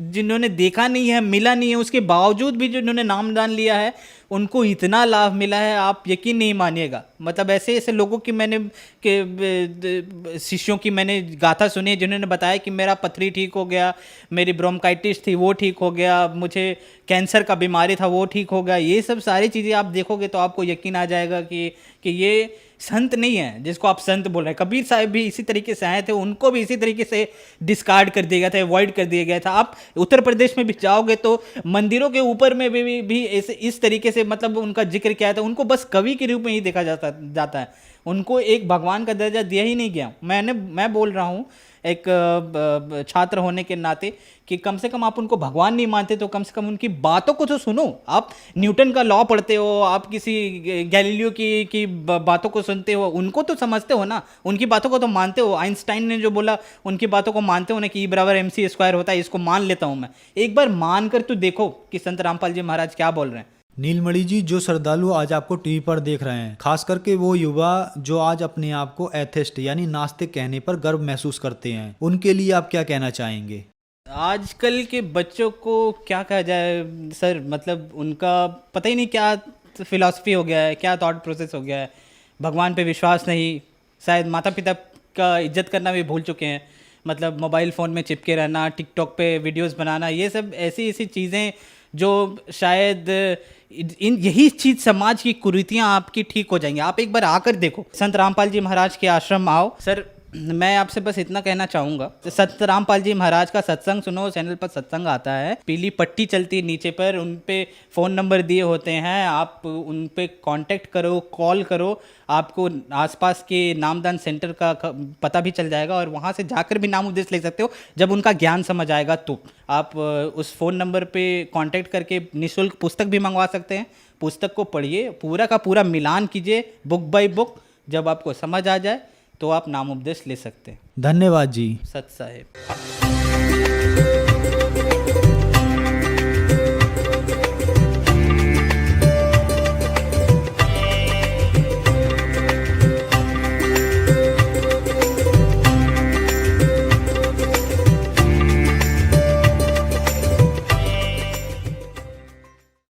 जिन्होंने देखा नहीं है, मिला नहीं है, उसके बावजूद भी जिन्होंने नामदान लिया है, उनको इतना लाभ मिला है आप यकीन नहीं मानिएगा। मतलब ऐसे ऐसे लोगों की मैंने शिष्यों की मैंने गाथा सुनी है जिन्होंने बताया कि मेरा पथरी ठीक हो गया, मेरी ब्रोंकाइटिस थी वो ठीक हो गया, मुझे कैंसर का बीमारी था वो ठीक हो गया। ये सब सारी चीज़ें आप देखोगे तो आपको यकीन आ जाएगा कि ये संत नहीं है जिसको आप संत बोल रहे हैं। कबीर साहब भी इसी तरीके से आए थे, उनको भी इसी तरीके से डिस्कार्ड कर दिया गया था, अवॉइड कर दिया गया था। आप उत्तर प्रदेश में भी जाओगे तो मंदिरों के ऊपर में भी इस तरीके से मतलब उनका जिक्र किया था। उनको बस कवि के रूप में ही देखा जाता है, उनको एक भगवान का दर्जा दिया ही नहीं गया। मैं बोल रहा हूँ एक छात्र होने के नाते कि कम से कम आप उनको भगवान नहीं मानते तो कम से कम उनकी बातों को तो सुनो। आप न्यूटन का लॉ पढ़ते हो, आप किसी गैलीलियो की बातों को सुनते हो, उनको तो समझते हो ना, उनकी बातों को तो मानते हो। आइंस्टाइन ने जो बोला उनकी बातों को मानते हो ना कि E=mc² होता है, इसको मान लेता हूँ मैं। एक बार मान कर तो देखो कि संत रामपाल जी महाराज क्या बोल रहे हैं। नीलमणि जी, जो श्रद्धालु आज आपको टीवी पर देख रहे हैं, खास करके वो युवा जो आज अपने आप को एथिस्ट यानी नास्तिक कहने पर गर्व महसूस करते हैं, उनके लिए आप क्या कहना चाहेंगे? आजकल के बच्चों को क्या कहा जाए सर, मतलब उनका पता ही नहीं क्या फिलॉसफी हो गया है, क्या थॉट प्रोसेस हो गया है। भगवान पे विश्वास नहीं, शायद माता पिता का इज्जत करना भी भूल चुके हैं। मतलब मोबाइल फ़ोन में चिपके रहना, टिकटॉक पे वीडियोस बनाना, ये सब ऐसी चीज़ें जो शायद यही चीज़ समाज की कुरीतियाँ आपकी ठीक हो जाएंगी। आप एक बार आकर देखो, संत रामपाल जी महाराज के आश्रम आओ। सर मैं आपसे बस इतना कहना चाहूँगा, संत रामपाल जी महाराज का सत्संग सुनो। चैनल पर सत्संग आता है, पीली पट्टी चलती है नीचे पर, उन पे फ़ोन नंबर दिए होते हैं, आप उन पे कांटेक्ट करो, कॉल करो, आपको आसपास के नामदान सेंटर का पता भी चल जाएगा और वहाँ से जाकर भी नाम उद्देश्य ले सकते हो। जब उनका ज्ञान समझ आएगा तो आप उस फ़ोन नंबर पे कांटेक्ट करके निःशुल्क पुस्तक भी मंगवा सकते हैं। पुस्तक को पढ़िए, पूरा का पूरा मिलान कीजिए बुक बाय बुक। जब आपको समझ आ जाए तो आप नाम उपदेश ले सकते हैं। धन्यवाद जी। सत साहिब।